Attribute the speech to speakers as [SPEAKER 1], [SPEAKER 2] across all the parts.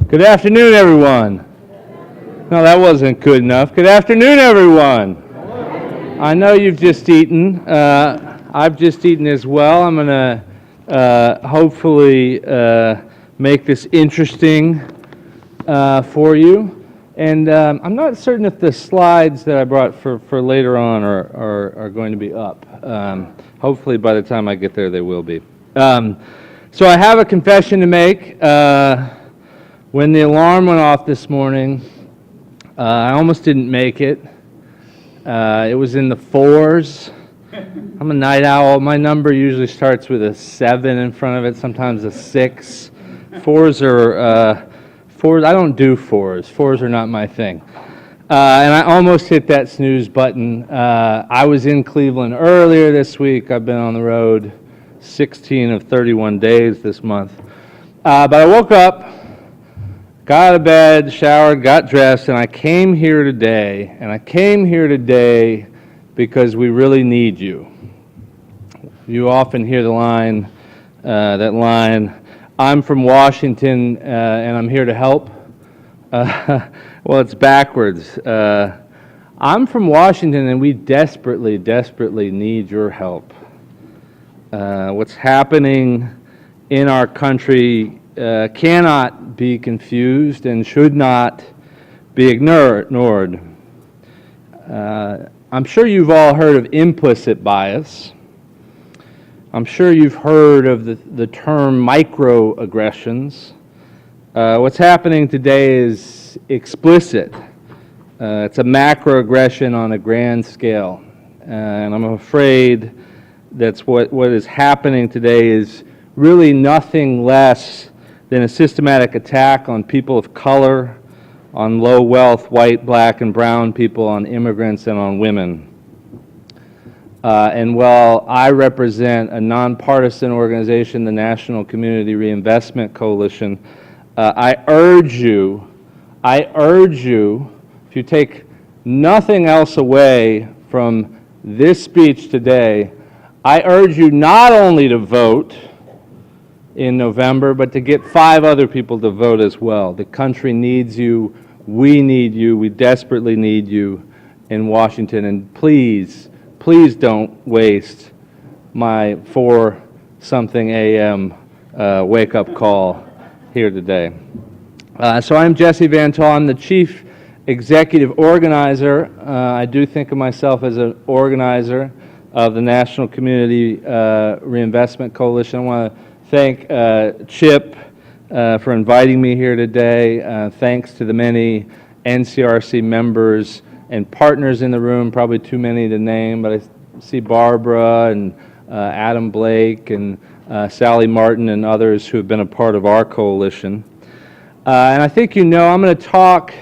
[SPEAKER 1] Good afternoon, everyone. No, that wasn't good enough. Good afternoon, everyone. I know you've just eaten. I've just eaten as well. I'm going to hopefully make this interesting for you. And I'm not certain if the slides that I brought for later on are going to be up. Hopefully by the time I get there, they will be. So I have a confession to make. When the alarm went off this morning, I almost didn't make it. It was in the 4s. I'm a night owl. My number usually starts with a 7 in front of it, sometimes a 6. 4s are, I don't do 4s. 4s are not my thing. And I almost hit that snooze button. I was in Cleveland earlier this week. I've been on the road 16 of 31 days this month. But I woke up, got out of bed, showered, got dressed, and I came here today. And I came here today because we really need you. You often hear the line, I'm from Washington and I'm here to help. Well, it's backwards. I'm from Washington and we desperately, desperately need your help. What's happening in our country cannot be confused and should not be ignored. I'm sure you've all heard of implicit bias. I'm sure you've heard of the term microaggressions. What's happening today is explicit. It's a macroaggression on a grand scale. And I'm afraid that's what is happening today is really nothing less than a systematic attack on people of color, on low wealth, white, black, and brown people, on immigrants, and on women. And while I represent a nonpartisan organization, the National Community Reinvestment Coalition, I urge you, if you take nothing else away from this speech today, I urge you not only to vote in November, but to get 5 other people to vote as well. The country needs you. We need you. We desperately need you in Washington. And please, please don't waste my 4-something a.m. wake-up call here today. So I'm Jesse Van Tol. I'm the Chief Executive Organizer. I do think of myself as an organizer of the National Community Reinvestment Coalition. I want to thank Chip for inviting me here today. Thanks to the many NCRC members and partners in the room, probably too many to name, but I see Barbara and Adam Blake and Sally Martin and others who have been a part of our coalition. And I think you know I'm going to talk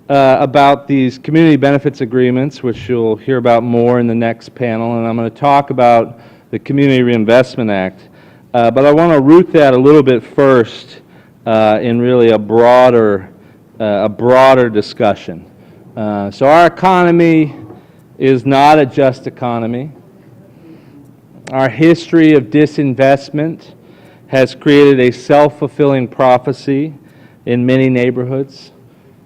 [SPEAKER 1] about these community benefits agreements, which you'll hear about more in the next panel, and I'm going to talk about the Community Reinvestment Act. But I want to root that a little bit first in really a broader discussion. So our economy is not a just economy. Our history of disinvestment has created a self-fulfilling prophecy in many neighborhoods.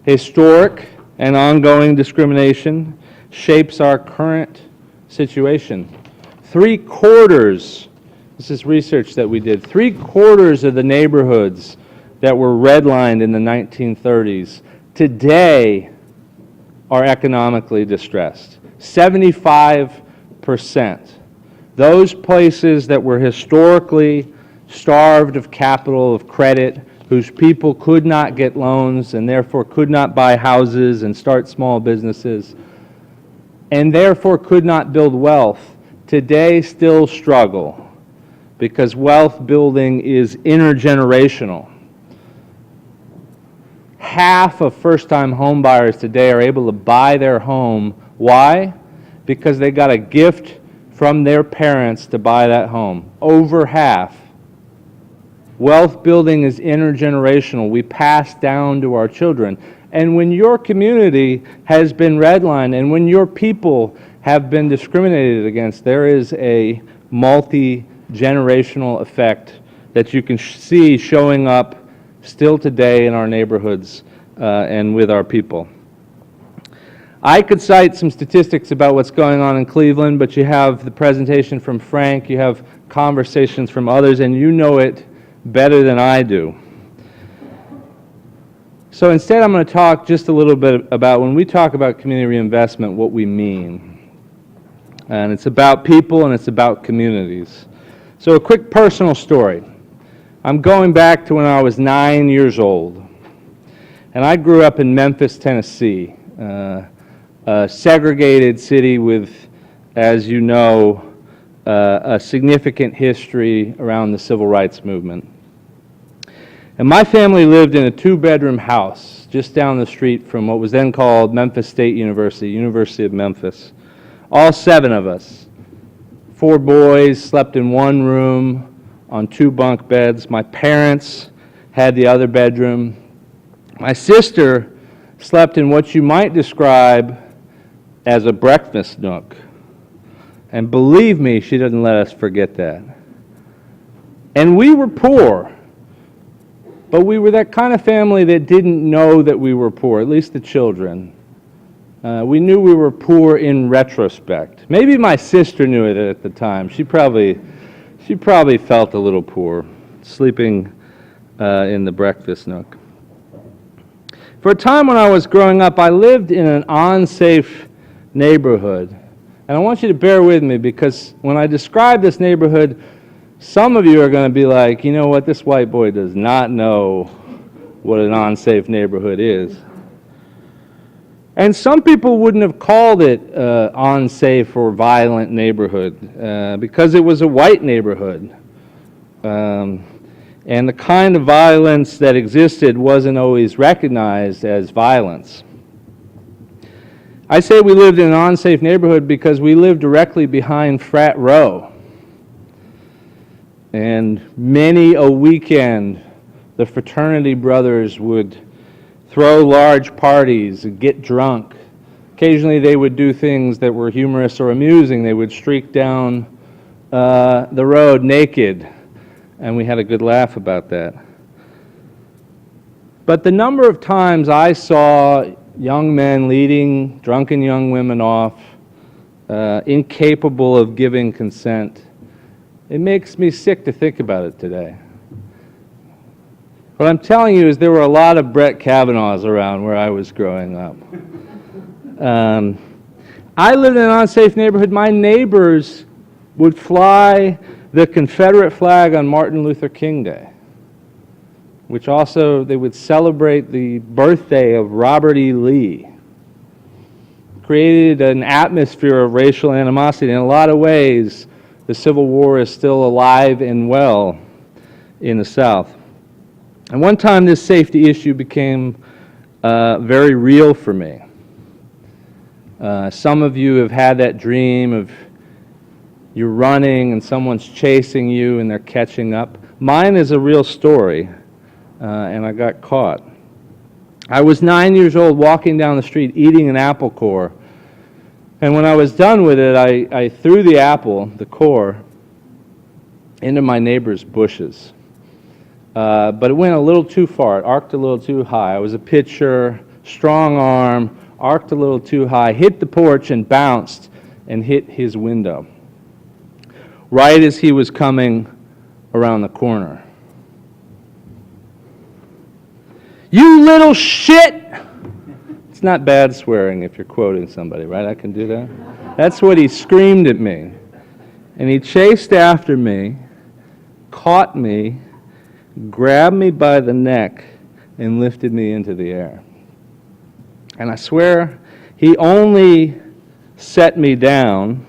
[SPEAKER 1] Historic and ongoing discrimination shapes our current situation. 3/4, this is research that we did, 3/4 of the neighborhoods that were redlined in the 1930s today are economically distressed. 75%. Those places that were historically starved of capital, of credit, whose people could not get loans and therefore could not buy houses and start small businesses, and therefore could not build wealth, today still struggle because wealth building is intergenerational. Half of first-time home buyers today are able to buy their home. Why? Because they got a gift from their parents to buy that home. Over half. Wealth building is intergenerational. We pass down to our children. And when your community has been redlined and when your people have been discriminated against, there is a multi-generational effect that you can see showing up still today in our neighborhoods and with our people. I could cite some statistics about what's going on in Cleveland, but you have the presentation from Frank, you have conversations from others, and you know it better than I do. So instead, I'm going to talk just a little bit about, when we talk about community reinvestment, what we mean. And it's about people and it's about communities. So a quick personal story. I'm going back to when I was 9 years old. And I grew up in Memphis, Tennessee, a segregated city with, as you know, a significant history around the civil rights movement. And my family lived in a two-bedroom house just down the street from what was then called Memphis State University, University of Memphis. All 7 of us, 4 boys, slept in one room on 2 bunk beds. My parents had the other bedroom. My sister slept in what you might describe as a breakfast nook. And believe me, she doesn't let us forget that. And we were poor. But we were that kind of family that didn't know that we were poor, at least the children. We knew we were poor in retrospect. Maybe my sister knew it at the time. She probably felt a little poor, sleeping in the breakfast nook. For a time when I was growing up, I lived in an unsafe neighborhood. And I want you to bear with me, because when I describe this neighborhood, some of you are going to be like, you know what, this white boy does not know what an unsafe neighborhood is. And some people wouldn't have called it unsafe or violent neighborhood because it was a white neighborhood. And the kind of violence that existed wasn't always recognized as violence. I say we lived in an unsafe neighborhood because we lived directly behind Frat Row. And many a weekend, the fraternity brothers would throw large parties, get drunk. Occasionally they would do things that were humorous or amusing. They would streak down the road naked, and we had a good laugh about that. But the number of times I saw young men leading drunken young women off, incapable of giving consent, it makes me sick to think about it today. What I'm telling you is there were a lot of Brett Kavanaughs around where I was growing up. I lived in an unsafe neighborhood. My neighbors would fly the Confederate flag on Martin Luther King Day, which also they would celebrate the birthday of Robert E. Lee. Created an atmosphere of racial animosity. In a lot of ways, the Civil War is still alive and well in the South. And one time this safety issue became very real for me. Some of you have had that dream of you're running and someone's chasing you and they're catching up. Mine is a real story, and I got caught. I was 9 years old walking down the street eating an apple core. And when I was done with it, I threw the apple, the core, into my neighbor's bushes. But it went a little too far. It arced a little too high. I was a pitcher, strong arm, arced a little too high, hit the porch and bounced and hit his window right as he was coming around the corner. "You little shit!" It's not bad swearing if you're quoting somebody, right? I can do that. That's what he screamed at me. And he chased after me, caught me, grabbed me by the neck, and lifted me into the air. And I swear, he only set me down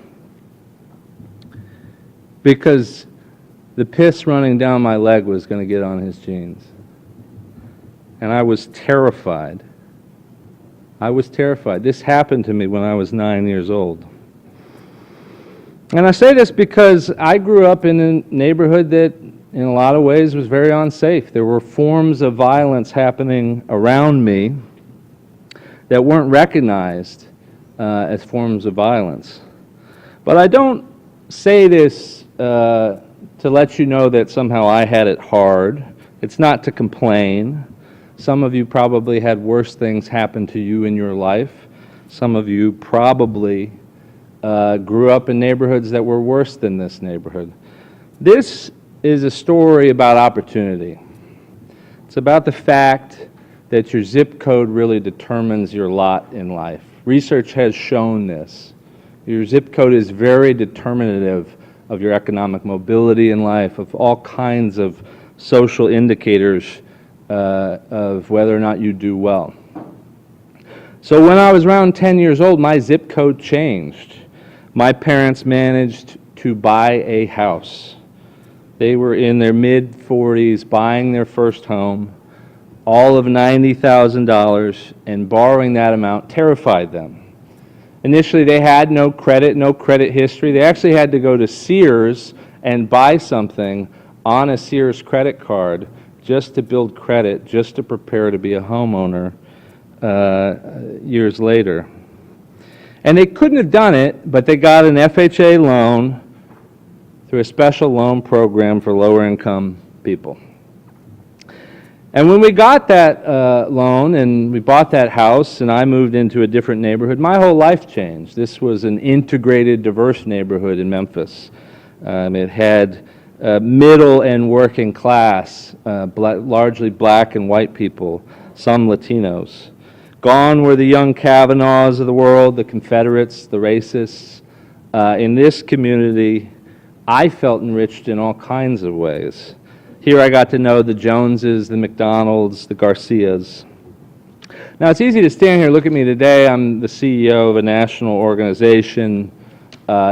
[SPEAKER 1] because the piss running down my leg was going to get on his jeans. And I was terrified. I was terrified. This happened to me when I was 9 years old. And I say this because I grew up in a neighborhood that in a lot of ways was very unsafe. There were forms of violence happening around me that weren't recognized as forms of violence. But I don't say this to let you know that somehow I had it hard, It's not to complain. Some of you probably had worse things happen to you in your life. Some of you probably grew up in neighborhoods that were worse than this neighborhood. This is a story about opportunity. It's about the fact that your zip code really determines your lot in life. Research has shown this. Your zip code is very determinative of your economic mobility in life, of all kinds of social indicators of whether or not you do well. So when I was around 10 years old, my zip code changed. My parents managed to buy a house. They were in their mid-40s buying their first home, all of $90,000, and borrowing that amount terrified them. Initially, they had no credit history. They actually had to go to Sears and buy something on a Sears credit card just to build credit, just to prepare to be a homeowner years later. And they couldn't have done it, but they got an FHA loan through a special loan program for lower-income people. And when we got that loan and we bought that house and I moved into a different neighborhood, my whole life changed. This was an integrated, diverse neighborhood in Memphis. It had middle and working class, largely black and white people, some Latinos. Gone were the young Kavanaughs of the world, the Confederates, the racists. In this community, I felt enriched in all kinds of ways. Here I got to know the Joneses, the McDonalds, the Garcias. Now it's easy to stand here and look at me today. I'm the CEO of a national organization.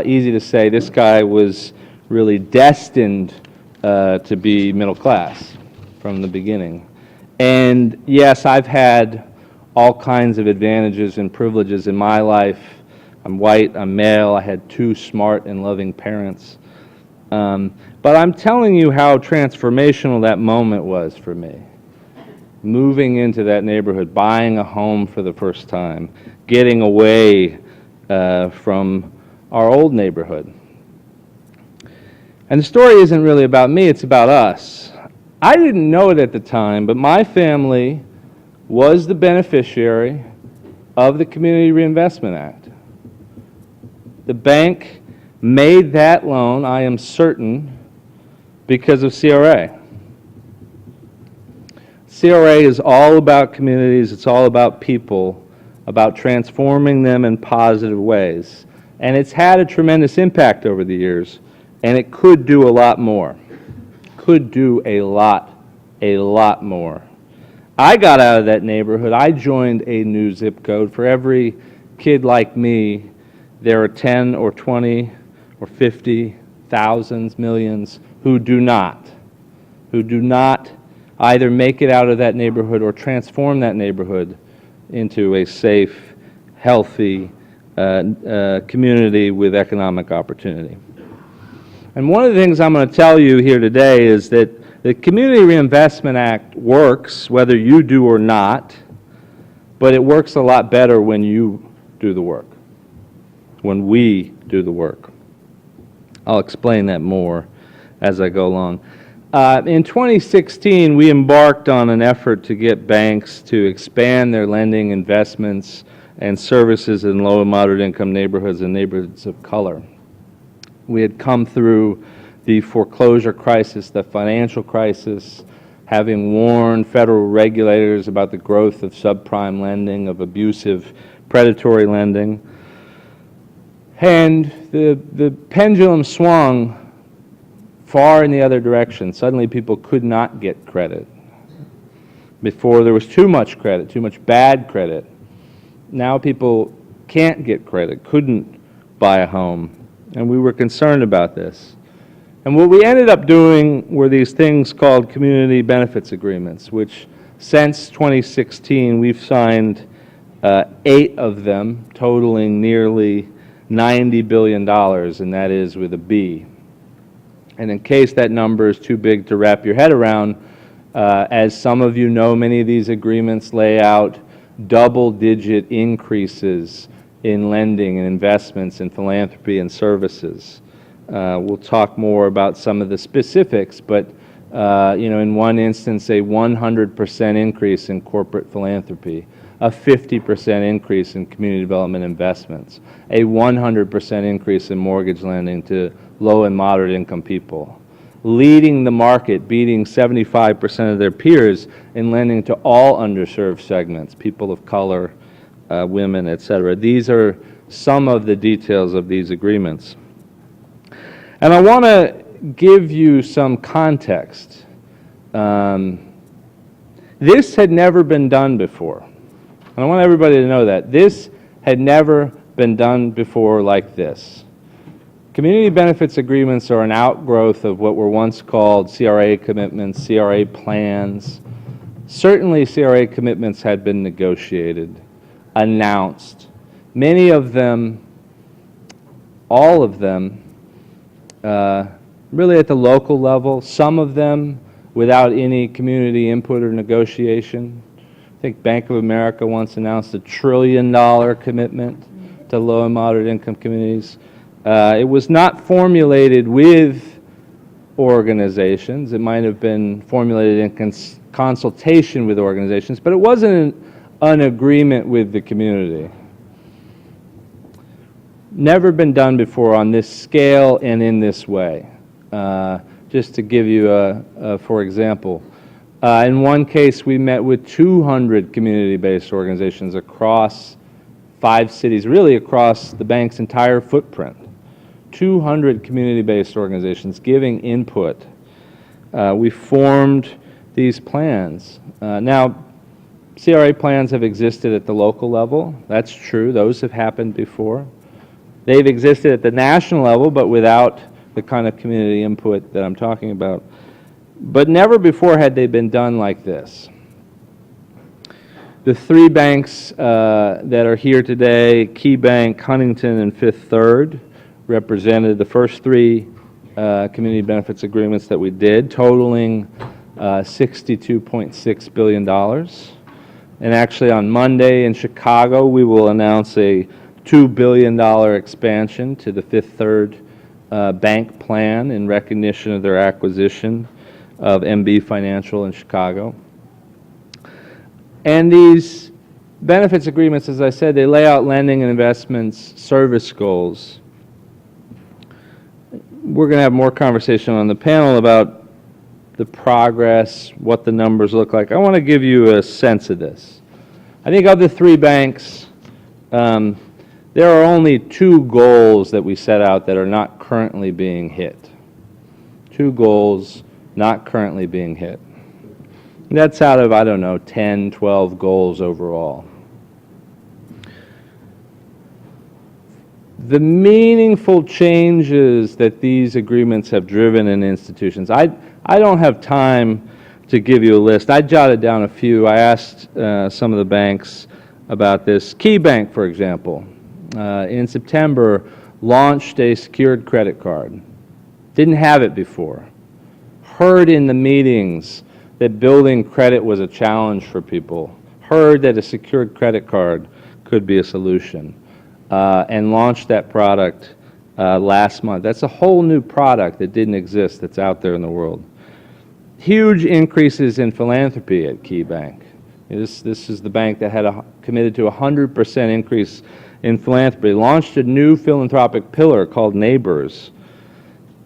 [SPEAKER 1] Easy to say this guy was really destined to be middle class from the beginning. And yes, I've had all kinds of advantages and privileges in my life. I'm white, I'm male, I had two smart and loving parents. But I'm telling you how transformational that moment was for me. Moving into that neighborhood, buying a home for the first time, getting away from our old neighborhood. And the story isn't really about me, it's about us. I didn't know it at the time, but my family was the beneficiary of the Community Reinvestment Act. The bank made that loan, I am certain, because of CRA. CRA is all about communities, it's all about people, about transforming them in positive ways. And it's had a tremendous impact over the years, and it could do a lot more. Could do a lot more. I got out of that neighborhood, I joined a new zip code. For every kid like me, there are 10 or 20 or 50, thousands, millions who do not either make it out of that neighborhood or transform that neighborhood into a safe, healthy community with economic opportunity. And one of the things I'm going to tell you here today is that the Community Reinvestment Act works whether you do or not, but it works a lot better when you do the work, when we do the work. I'll explain that more as I go along. In 2016, we embarked on an effort to get banks to expand their lending, investments, and services in low and moderate income neighborhoods and neighborhoods of color. We had come through the foreclosure crisis, the financial crisis, having warned federal regulators about the growth of subprime lending, of abusive predatory lending. And the pendulum swung far in the other direction. Suddenly people could not get credit. Before there was too much credit, too much bad credit. Now people can't get credit, couldn't buy a home. And we were concerned about this. And what we ended up doing were these things called community benefits agreements, which since 2016 we've signed 8 of them, totaling nearly $90 billion, and that is with a B. And in case that number is too big to wrap your head around, as some of you know, many of these agreements lay out double-digit increases in lending and investments in philanthropy and services. We'll talk more about some of the specifics, but In one instance, a 100% increase in corporate philanthropy, a 50% increase in community development investments, a 100% increase in mortgage lending to low and moderate income people, leading the market, beating 75% of their peers in lending to all underserved segments, people of color, women, et cetera. These are some of the details of these agreements. And I want to give you some context. This had never been done before. And I want everybody to know that. This had never been done before like this. Community benefits agreements are an outgrowth of what were once called CRA commitments, CRA plans. Certainly CRA commitments had been negotiated, announced. Many of them, all of them, really at the local level, some of them without any community input or negotiation. I think Bank of America once announced $1 trillion commitment to low and moderate income communities. It was not formulated with organizations. It might have been formulated in consultation with organizations, but it wasn't an agreement with the community. Never been done before on this scale and in this way. Just to give you for example, in one case we met with 200 community-based organizations across 5 cities, really across the bank's entire footprint. 200 community-based organizations giving input. We formed these plans. Now, CRA plans have existed at the local level. That's true. Those have happened before. They've existed at the national level, but without the kind of community input that I'm talking about. But never before had they been done like this. The 3 banks that are here today, KeyBank, Huntington, and Fifth Third, represented the first 3 community benefits agreements that we did, totaling $62.6 billion. And actually on Monday in Chicago, we will announce a $2 billion expansion to the Fifth Third bank plan in recognition of their acquisition of MB Financial in Chicago. And these benefits agreements, as I said, they lay out lending and investments service goals. We're going to have more conversation on the panel about the progress, what the numbers look like. I want to give you a sense of this. I think of the 3 banks, there are only 2 goals that we set out that are not currently being hit. 2 goals not currently being hit. And that's out of, I don't know, 10, 12 goals overall. The meaningful changes that these agreements have driven in institutions, I don't have time to give you a list. I jotted down a few. I asked some of the banks about this. KeyBank, for example, in September, launched a secured credit card. Didn't have it before. Heard in the meetings that building credit was a challenge for people. Heard that a secured credit card could be a solution. And launched that product last month. That's a whole new product that didn't exist that's out there in the world. Huge increases in philanthropy at KeyBank. This is the bank that had committed to a 100% increase in philanthropy. Launched a new philanthropic pillar called Neighbors.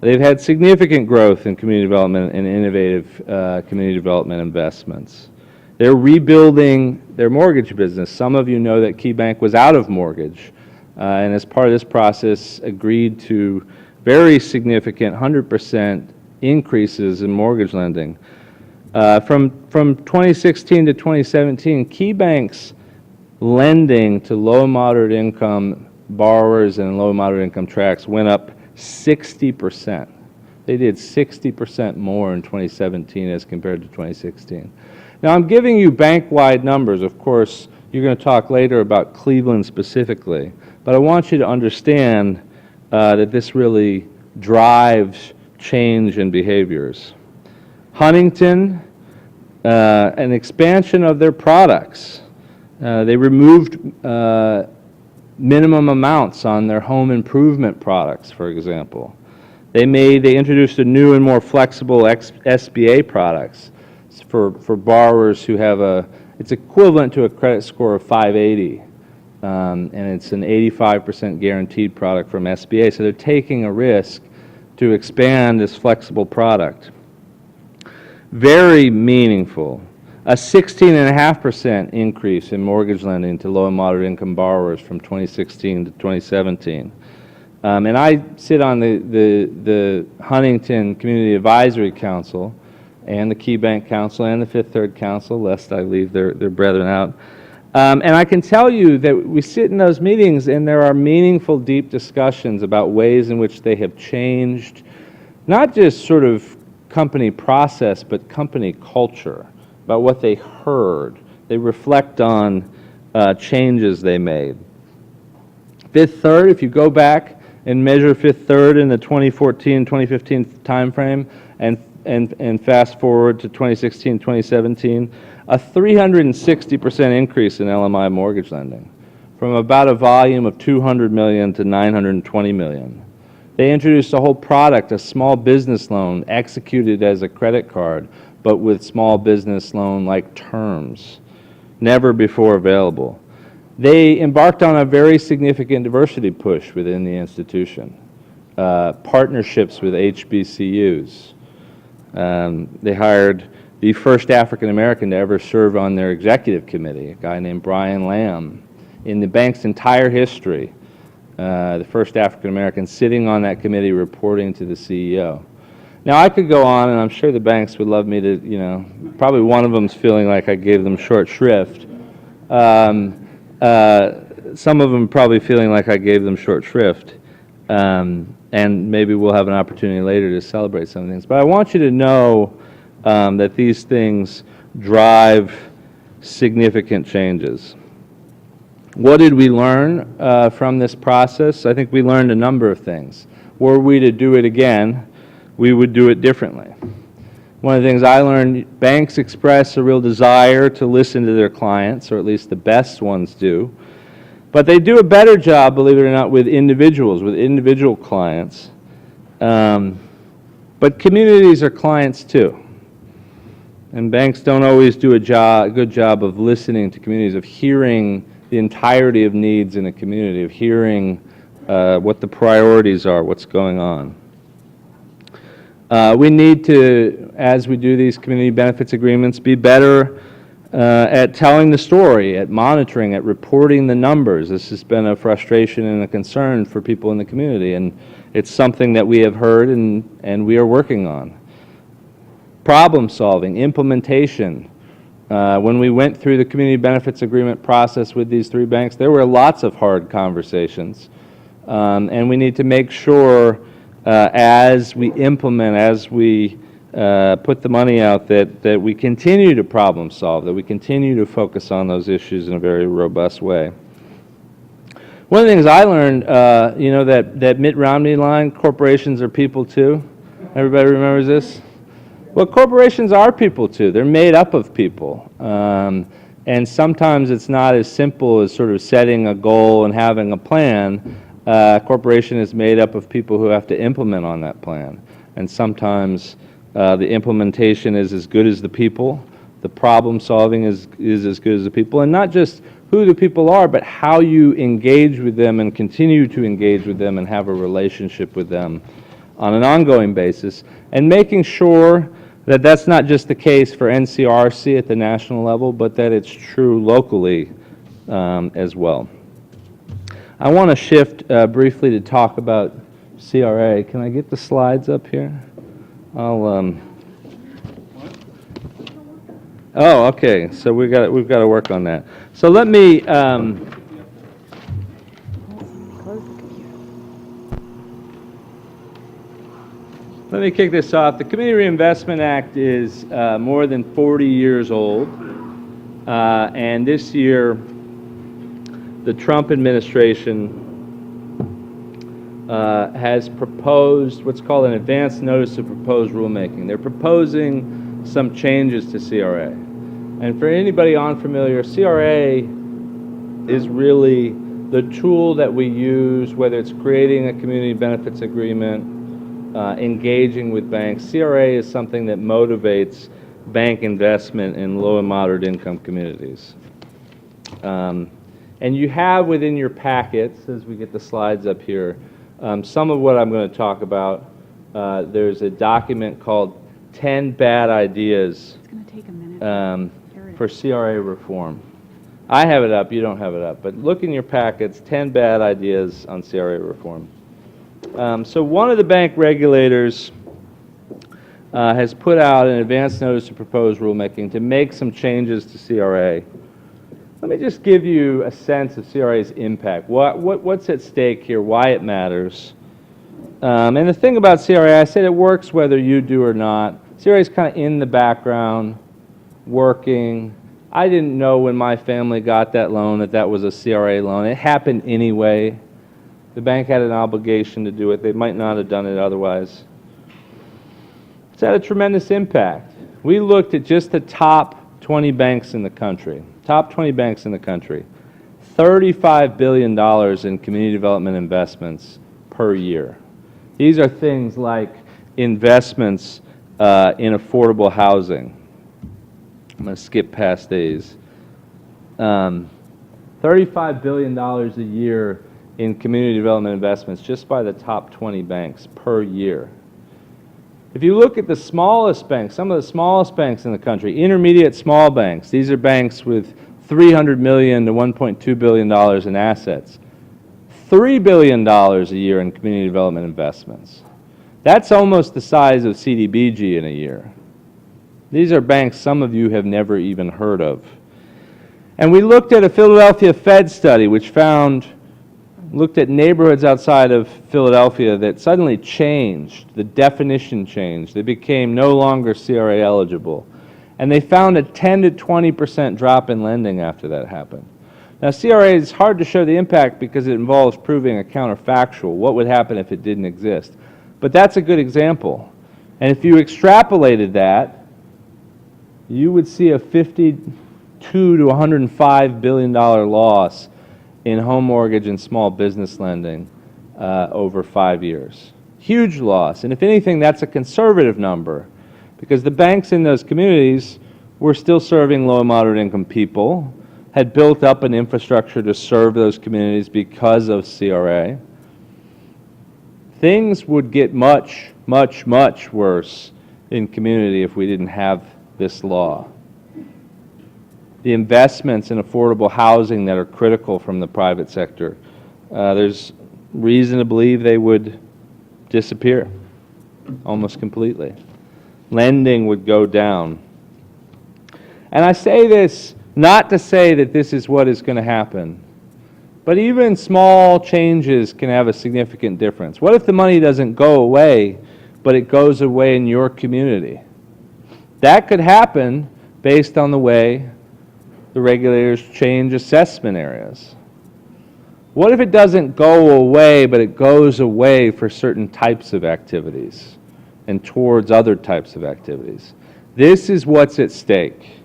[SPEAKER 1] They've had significant growth in community development and innovative community development investments. They're rebuilding their mortgage business. Some of you know that KeyBank was out of mortgage. And as part of this process, agreed to very significant 100% increases in mortgage lending. From 2016 to 2017, KeyBank's lending to low and moderate income borrowers and low and moderate income tracts went up 60%. They did 60% more in 2017 as compared to 2016. Now I'm giving you bank-wide numbers. Of course, you're going to talk later about Cleveland specifically. But I want you to understand that this really drives change in behaviors. Huntington, an expansion of their products. They removed minimum amounts on their home improvement products, for example. They introduced a new and more flexible SBA products for borrowers who have it's equivalent to a credit score of 580. And it's an 85% guaranteed product from SBA. So they're taking a risk to expand this flexible product. Very meaningful. A 16.5% increase in mortgage lending to low and moderate income borrowers from 2016 to 2017. And I sit on the Huntington Community Advisory Council and the Key Bank Council and the Fifth Third Council, lest I leave their brethren out. And I can tell you that we sit in those meetings and there are meaningful, deep discussions about ways in which they have changed, not just sort of company process, but company culture, about what they heard. They reflect on changes they made. Fifth Third, if you go back and measure Fifth Third in the 2014-2015 timeframe and fast forward to 2016, 2017, a 360% increase in LMI mortgage lending, from about a volume of 200 million to 920 million. They introduced a whole product, a small business loan executed as a credit card, but with small business loan-like terms, never before available. They embarked on a very significant diversity push within the institution, partnerships with HBCUs. They hired the first African American to ever serve on their executive committee, a guy named Brian Lamb. In the bank's entire history, the first African American sitting on that committee reporting to the CEO. Now I could go on, and I'm sure the banks would love me to, probably one of them's feeling like I gave them short shrift. Some of them probably feeling like I gave them short shrift. And maybe we'll have an opportunity later to celebrate some things. But I want you to know that these things drive significant changes. What did we learn from this process? I think we learned a number of things. Were we to do it again, we would do it differently. One of the things I learned, banks express a real desire to listen to their clients, or at least the best ones do. But they do a better job, believe it or not, with individuals, with individual clients. But communities are clients too. And banks don't always do a good job of listening to communities, of hearing the entirety of needs in a community, of hearing what the priorities are, what's going on. We need to, as we do these community benefits agreements, be better at telling the story, at monitoring, at reporting the numbers. This has been a frustration and a concern for people in the community, and it's something that we have heard and we are working on. Problem solving, implementation. When we went through the community benefits agreement process with these three banks, there were lots of hard conversations. And we need to make sure as we implement, as we put the money out, that we continue to problem solve, that we continue to focus on those issues in a very robust way. One of the things I learned, that Mitt Romney line, corporations are people too. Everybody remembers this? Well, corporations are people too. They're made up of people. And sometimes it's not as simple as sort of setting a goal and having a plan. A corporation is made up of people who have to implement on that plan. And sometimes the implementation is as good as the people. The problem solving is as good as the people. And not just who the people are, but how you engage with them and continue to engage with them and have a relationship with them on an ongoing basis. And making sure that that's not just the case for NCRC at the national level, but that it's true locally as well. I want to shift briefly to talk about CRA. Can I get the slides up here? Oh, okay. So we've got to work on that. So let me. Let me kick this off. The Community Reinvestment Act is more than 40 years old, and this year the Trump administration has proposed what's called an advance notice of proposed rulemaking. They're proposing some changes to CRA. And for anybody unfamiliar, CRA is really the tool that we use, whether it's creating a community benefits agreement, engaging with banks. CRA is something that motivates bank investment in low and moderate income communities. And you have within your packets, as we get the slides up here, some of what I'm going to talk about. There's a document called 10 Bad Ideas
[SPEAKER 2] It's going to take a minute.
[SPEAKER 1] for CRA reform. I have it up, you don't have it up, but look in your packets, 10 bad ideas on CRA reform. So one of the bank regulators has put out an advance notice of proposed rulemaking to make some changes to CRA. Let me just give you a sense of CRA's impact. What's at stake here, why it matters. And the thing about CRA, I said it works whether you do or not. CRA is kind of in the background, working. I didn't know when my family got that loan that that was a CRA loan. It happened anyway. The bank had an obligation to do it. They might not have done it otherwise. It's had a tremendous impact. We looked at just the top 20 banks in the country. Top 20 banks in the country. $35 billion in community development investments per year. These are things like investments in affordable housing. I'm going to skip past these. $35 billion a year in community development investments just by the top 20 banks per year. If you look at the smallest banks, some of the smallest banks in the country, intermediate small banks, these are banks with $300 million to $1.2 billion in assets. $3 billion a year in community development investments. That's almost the size of CDBG in a year. These are banks some of you have never even heard of. And we looked at a Philadelphia Fed study which looked at neighborhoods outside of Philadelphia that suddenly changed, the definition changed. They became no longer CRA eligible. And they found a 10 to 20% drop in lending after that happened. Now CRA is hard to show the impact because it involves proving a counterfactual. What would happen if it didn't exist? But that's a good example. And if you extrapolated that, you would see a $52 to $105 billion loss in home mortgage and small business lending over 5 years. Huge loss. And if anything, that's a conservative number because the banks in those communities were still serving low and moderate income people, had built up an infrastructure to serve those communities because of CRA. Things would get much, much, much worse in community if we didn't have this law. The investments in affordable housing that are critical from the private sector, there's reason to believe they would disappear almost completely. Lending would go down. And I say this not to say that this is what is going to happen, but even small changes can have a significant difference. What if the money doesn't go away, but it goes away in your community? That could happen based on the way the regulators change assessment areas. What if it doesn't go away, but it goes away for certain types of activities and towards other types of activities? This is what's at stake.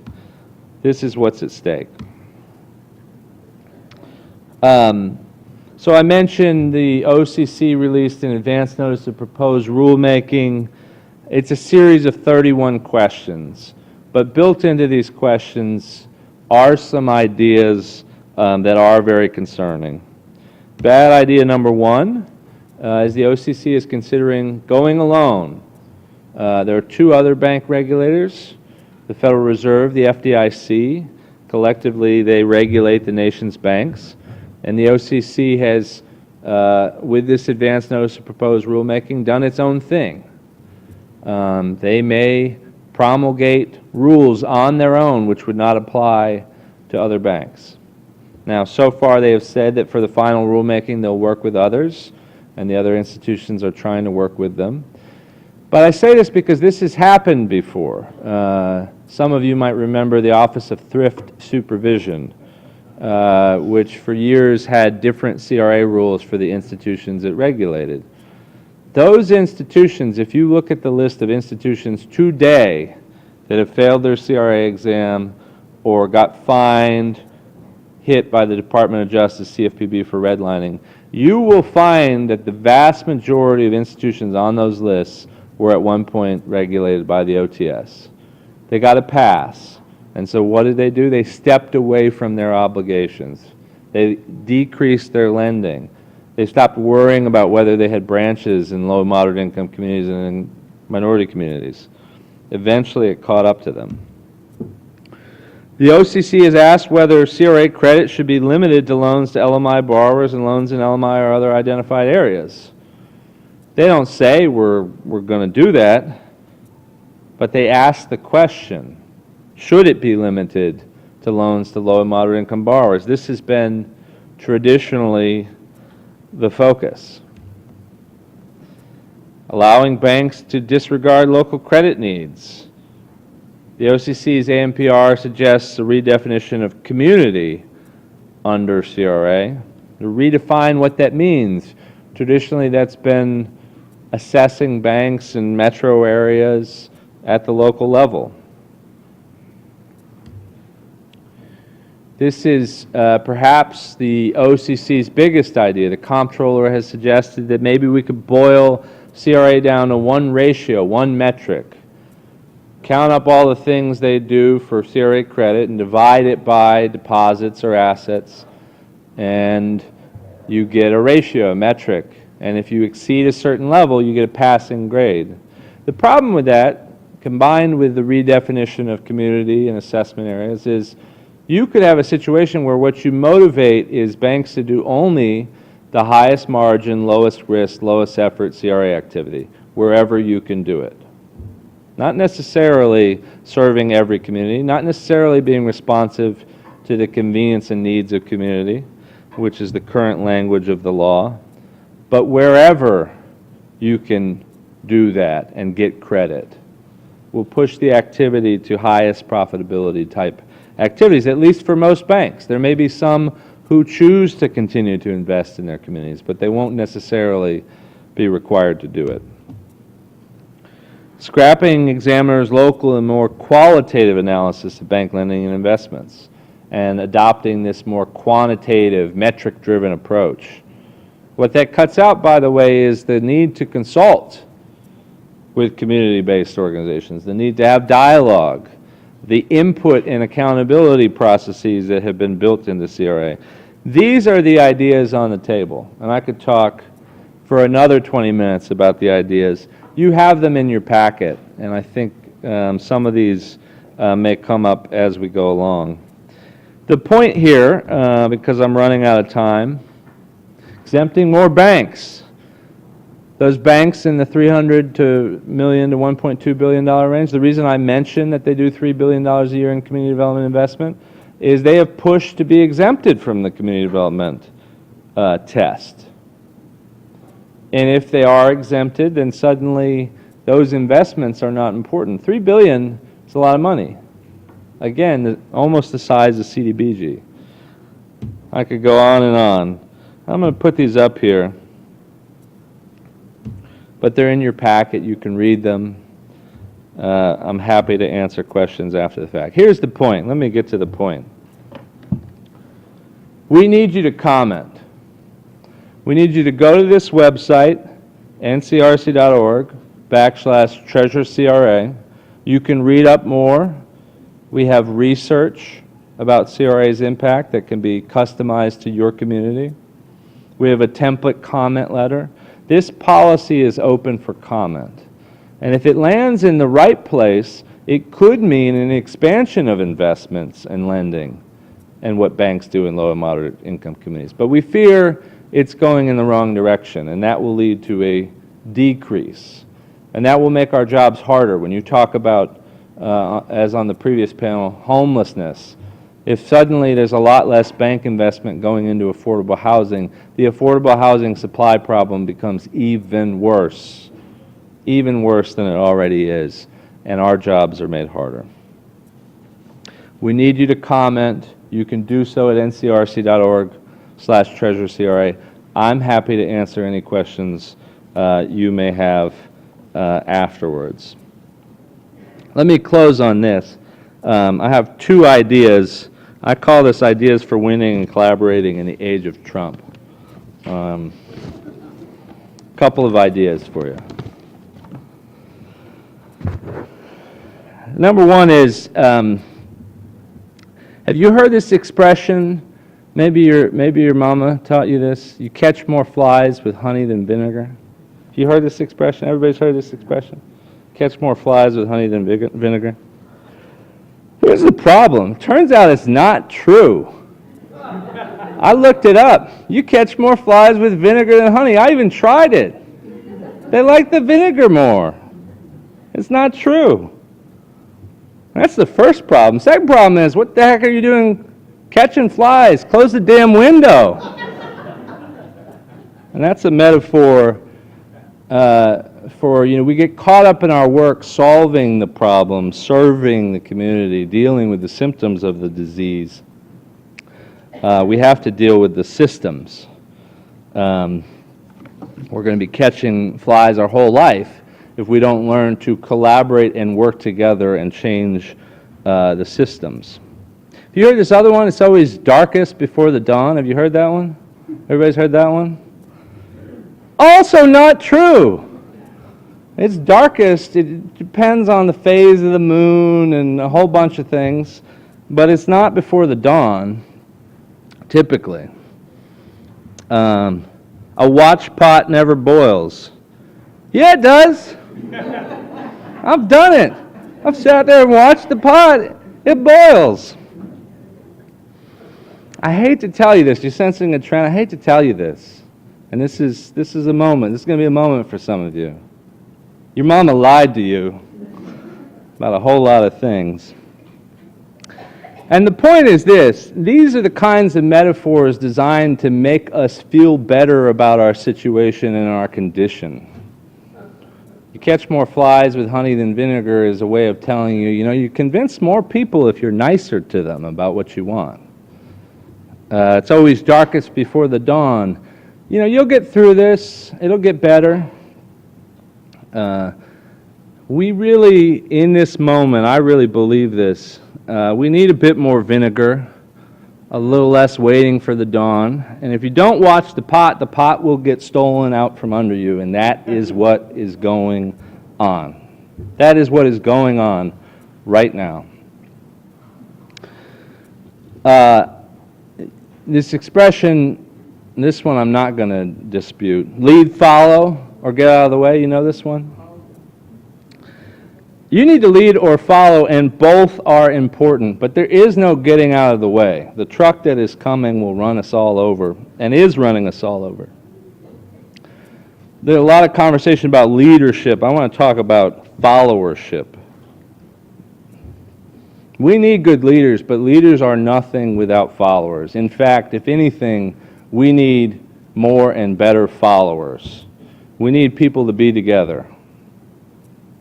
[SPEAKER 1] This is what's at stake. So I mentioned the OCC released an advance notice of proposed rulemaking. It's a series of 31 questions, but built into these questions are some ideas that are very concerning. Bad idea number one is the OCC is considering going alone. There are two other bank regulators, the Federal Reserve, the FDIC. Collectively, they regulate the nation's banks. And the OCC has, with this advance notice of proposed rulemaking, done its own thing. They may promulgate rules on their own which would not apply to other banks. Now, so far they have said that for the final rulemaking they'll work with others, and the other institutions are trying to work with them. But I say this because this has happened before. Some of you might remember the Office of Thrift Supervision, which for years had different CRA rules for the institutions it regulated. Those institutions, if you look at the list of institutions today that have failed their CRA exam or got fined, hit by the Department of Justice, CFPB, for redlining, you will find that the vast majority of institutions on those lists were at one point regulated by the OTS. They got a pass. And so what did they do? They stepped away from their obligations. They decreased their lending. They stopped worrying about whether they had branches in low and moderate income communities and in minority communities. Eventually it caught up to them. The OCC has asked whether CRA credit should be limited to loans to LMI borrowers and loans in LMI or other identified areas. They don't say we're going to do that, but they ask the question, should it be limited to loans to low and moderate income borrowers? This has been traditionally the focus. Allowing banks to disregard local credit needs. The OCC's ANPR suggests a redefinition of community under CRA, to redefine what that means. Traditionally, that's been assessing banks in metro areas at the local level. This is perhaps the OCC's biggest idea. The comptroller has suggested that maybe we could boil CRA down to one ratio, one metric. Count up all the things they do for CRA credit and divide it by deposits or assets, and you get a ratio, a metric. And if you exceed a certain level, you get a passing grade. The problem with that, combined with the redefinition of community and assessment areas, is you could have a situation where what you motivate is banks to do only the highest margin, lowest risk, lowest effort CRA activity, wherever you can do it. Not necessarily serving every community, not necessarily being responsive to the convenience and needs of community, which is the current language of the law, but wherever you can do that and get credit will push the activity to highest profitability type activities, at least for most banks. There may be some who choose to continue to invest in their communities, but they won't necessarily be required to do it. Scrapping examiners' local and more qualitative analysis of bank lending and investments, and adopting this more quantitative, metric-driven approach. What that cuts out, by the way, is the need to consult with community-based organizations, the need to have dialogue, the input and accountability processes that have been built into CRA. These are the ideas on the table, and I could talk for another 20 minutes about the ideas. You have them in your packet, and I think some of these may come up as we go along. The point here, because I'm running out of time, exempting more banks. Those banks in the $300 million to $1.2 billion range, the reason I mention that they do $3 billion a year in community development investment is they have pushed to be exempted from the community development test. And if they are exempted, then suddenly those investments are not important. $3 billion is a lot of money. Again, almost the size of CDBG. I could go on and on. I'm going to put these up here, but they're in your packet. You can read them. I'm happy to answer questions after the fact. Here's the point. Let me get to the point. We need you to comment. We need you to go to this website, ncrc.org/treasurecra. You can read up more. We have research about CRA's impact that can be customized to your community. We have a template comment letter. This policy is open for comment. And if it lands in the right place, it could mean an expansion of investments and lending and what banks do in low and moderate income communities. But we fear it's going in the wrong direction, and that will lead to a decrease. And that will make our jobs harder. When you talk about, as on the previous panel, homelessness, if suddenly there's a lot less bank investment going into affordable housing, the affordable housing supply problem becomes even worse than it already is, and our jobs are made harder. We need you to comment. You can do so at ncrc.org/treasurecra. I'm happy to answer any questions you may have afterwards. Let me close on this. I have two ideas. I call this Ideas for Winning and Collaborating in the Age of Trump. Couple of ideas for you. Number one is, have you heard this expression? Maybe your mama taught you this. You catch more flies with honey than vinegar. Have you heard this expression? Everybody's heard this expression? Catch more flies with honey than vinegar. Here's the problem. Turns out it's not true. I looked it up. You catch more flies with vinegar than honey. I even tried it. They like the vinegar more. It's not true. That's the first problem. Second problem is, what the heck are you doing catching flies? Close the damn window. And that's a metaphor for, we get caught up in our work solving the problem, serving the community, dealing with the symptoms of the disease. We have to deal with the systems. We're going to be catching flies our whole life if we don't learn to collaborate and work together and change the systems. Have you heard this other one? It's always darkest before the dawn. Have you heard that one? Everybody's heard that one? Also not true. It's darkest. It depends on the phase of the moon and a whole bunch of things, but it's not before the dawn, typically. A watch pot never boils. Yeah, it does. I've done it. I've sat there and watched the pot. It boils. I hate to tell you this. You're sensing a trend. I hate to tell you this. And this is a moment. This is going to be a moment for some of you. Your mama lied to you about a whole lot of things. And the point is this. These are the kinds of metaphors designed to make us feel better about our situation and our condition. You catch more flies with honey than vinegar is a way of telling you, you convince more people if you're nicer to them about what you want. It's always darkest before the dawn. You'll get through this. It'll get better. We really, in this moment, I really believe this. We need a bit more vinegar, a little less waiting for the dawn. And if you don't watch the pot will get stolen out from under you, and that is what is going on. That is what is going on right now. This expression, this one I'm not going to dispute. Lead, follow, or get out of the way. You know this one? You need to lead or follow, and both are important, but there is no getting out of the way. The truck that is coming will run us all over, and is running us all over. There's a lot of conversation about leadership. I want to talk about followership. We need good leaders, but leaders are nothing without followers. In fact, if anything, we need more and better followers. We need people to be together.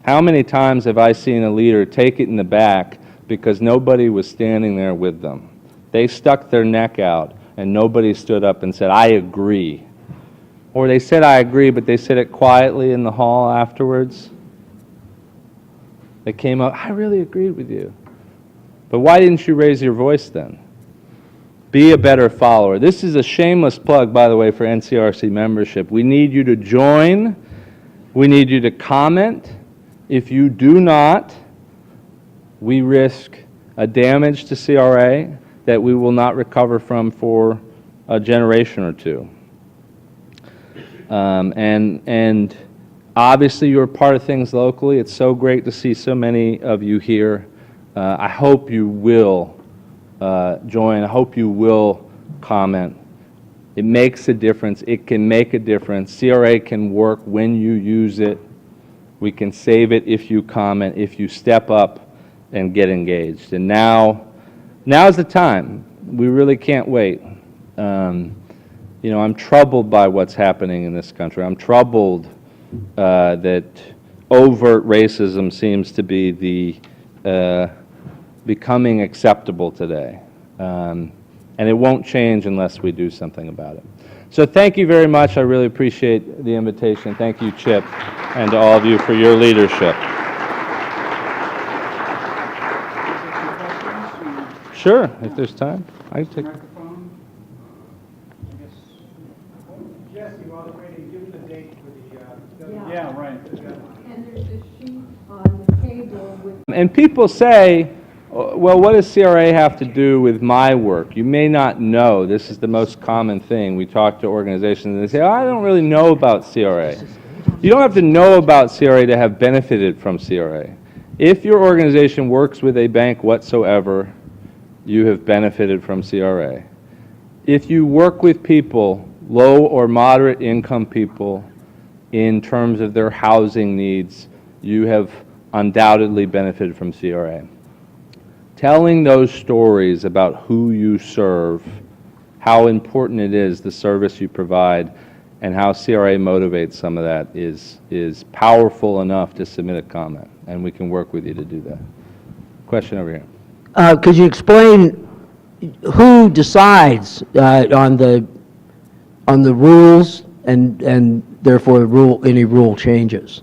[SPEAKER 1] How many times have I seen a leader take it in the back because nobody was standing there with them? They stuck their neck out and nobody stood up and said, I agree. Or they said, I agree, but they said it quietly in the hall afterwards. They came up, I really agreed with you. But why didn't you raise your voice then? Be a better follower. This is a shameless plug, by the way, for NCRC membership. We need you to join. We need you to comment. If you do not, we risk a damage to CRA that we will not recover from for a generation or two. And obviously you're part of things locally. It's so great to see so many of you here. I hope you will join. I hope you will comment. It makes a difference. It can make a difference. CRA can work when you use it. We can save it if you comment, if you step up and get engaged. And now's the time. We really can't wait. I'm troubled by what's happening in this country. I'm troubled that overt racism seems to be becoming acceptable today. And it won't change unless we do something about it. So thank you very much. I really appreciate the invitation. Thank you, Chip, and to all of you for your leadership. Sure, if there's time. I can take.
[SPEAKER 2] the sheet on the table with
[SPEAKER 1] And people say, well, what does CRA have to do with my work? You may not know. This is the most common thing. We talk to organizations and they say, oh, I don't really know about CRA. You don't have to know about CRA to have benefited from CRA. If your organization works with a bank whatsoever, you have benefited from CRA. If you work with people, low or moderate income people, in terms of their housing needs, you have undoubtedly benefited from CRA. Telling those stories about who you serve, how important it is, the service you provide, and how CRA motivates some of that is powerful enough to submit a comment, and we can work with you to do that. Question over here.
[SPEAKER 3] Could you explain who decides on the rules and therefore any rule changes?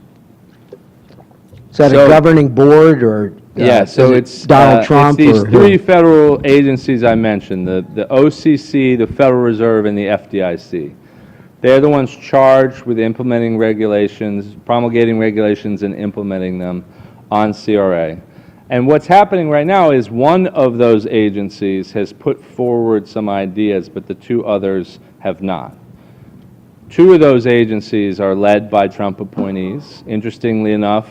[SPEAKER 3] Is that a governing board or?
[SPEAKER 1] Yeah, so it's
[SPEAKER 3] Donald Trump.
[SPEAKER 1] It's these
[SPEAKER 3] or
[SPEAKER 1] three federal agencies I mentioned: the OCC, the Federal Reserve, and the FDIC. They're the ones charged with implementing regulations, promulgating regulations, and implementing them on CRA. And what's happening right now is one of those agencies has put forward some ideas, but the two others have not. Two of those agencies are led by Trump appointees. Interestingly enough,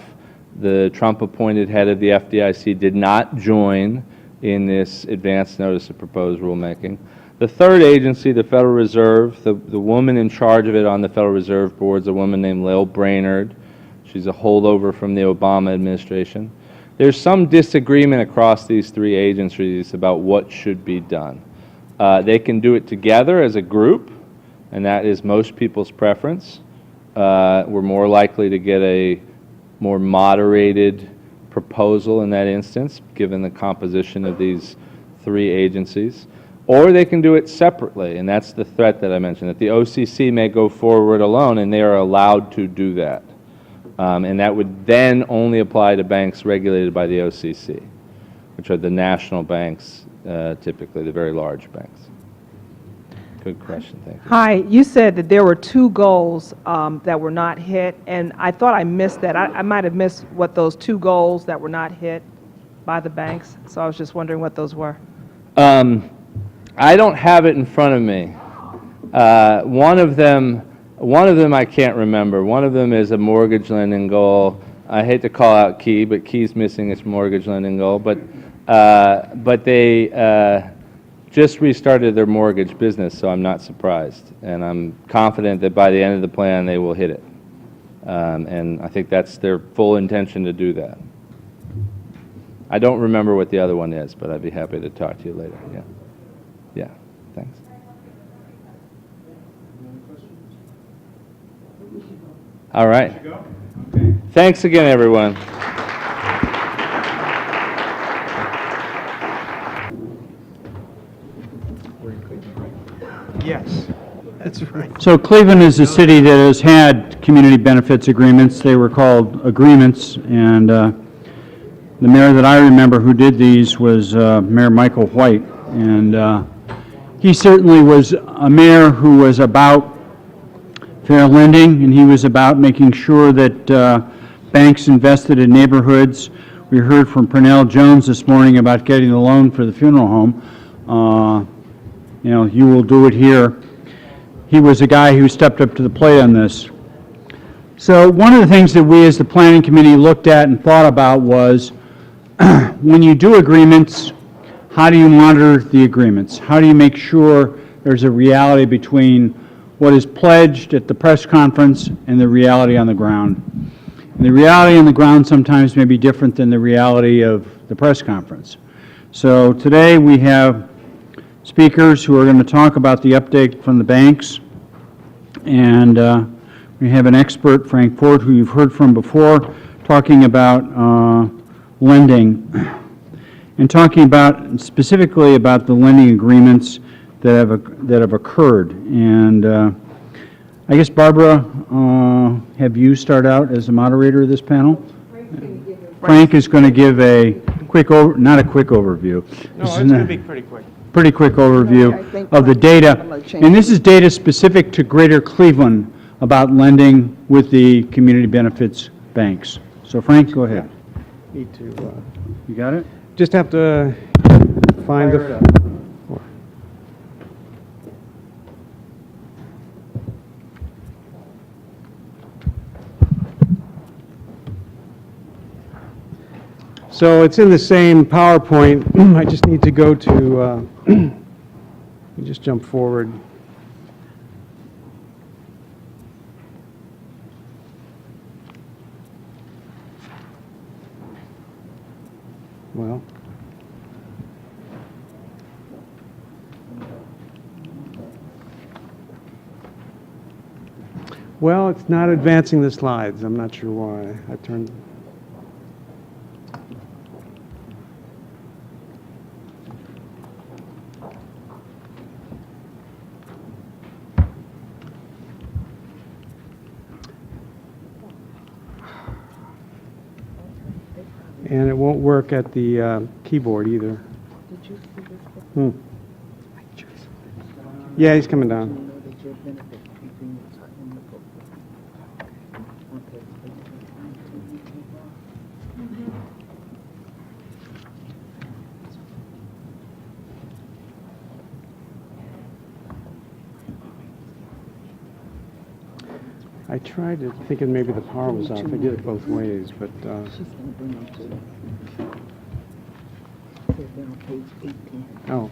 [SPEAKER 1] the Trump-appointed head of the FDIC did not join in this advance notice of proposed rulemaking. The third agency, the Federal Reserve, the woman in charge of it on the Federal Reserve Board is a woman named Lael Brainerd. She's a holdover from the Obama administration. There's some disagreement across these three agencies about what should be done. They can do it together as a group, and that is most people's preference. We're more likely to get a more moderated proposal in that instance, given the composition of these three agencies. Or they can do it separately, and that's the threat that I mentioned, that the OCC may go forward alone, and they are allowed to do that. And that would then only apply to banks regulated by the OCC, which are the national banks, typically, the very large banks. Good question, thank you.
[SPEAKER 4] Hi, you said that there were two goals that were not hit, and I thought I missed that. I might have missed what those two goals that were not hit by the banks, so I was just wondering what those were.
[SPEAKER 1] I don't have it in front of me. One of them I can't remember. One of them is a mortgage lending goal. I hate to call out Key, but Key's missing its mortgage lending goal. But they just restarted their mortgage business, so I'm not surprised. And I'm confident that by the end of the plan, they will hit it. And I think that's their full intention to do that. I don't remember what the other one is, but I'd be happy to talk to you later. Yeah. Yeah, thanks. All right. Thanks again, everyone.
[SPEAKER 5] Yes, that's right.
[SPEAKER 6] So Cleveland is a city that has had community benefits agreements. They were called agreements, and the mayor that I remember who did these was Mayor Michael White, and he certainly was a mayor who was about fair lending, and he was about making sure that banks invested in neighborhoods. We heard from Pernell Jones this morning about getting the loan for the funeral home. You know, you will do it here. He was a guy who stepped up to the plate on this. So one of the things that we as the planning committee looked at and thought about was when you do agreements, how do you monitor the agreements? How do you make sure there's a reality between what is pledged at the press conference and the reality on the ground? And the reality on the ground sometimes may be different than the reality of the press conference. So today we have speakers who are going to talk about the update from the banks. And we have an expert, Frank Ford, who you've heard from before, talking about lending and talking about specifically about the lending agreements that have occurred. And I guess, Barbara, have you start out as the moderator of this panel? Frank is going to give a quick, not a quick overview.
[SPEAKER 5] No, it's going to be pretty quick.
[SPEAKER 6] Pretty quick overview of the data. And this is data specific to Greater Cleveland about lending with the community benefits banks. So Frank, go ahead.
[SPEAKER 5] Need to,
[SPEAKER 6] You got it?
[SPEAKER 5] just have to find the... So it's in the same PowerPoint. I just need to go to, let me just jump forward. Well. Well, it's not advancing the slides. I'm not sure why. I turned... And it won't work at the keyboard either.
[SPEAKER 7] Did you see this?
[SPEAKER 5] Yeah, he's coming down.
[SPEAKER 7] Know that your benefit agreements are in the book. Okay.
[SPEAKER 5] I tried to thinking maybe the power was off. I did it both ways, but
[SPEAKER 7] She's gonna bring them to you. They're on page 18.
[SPEAKER 5] oh,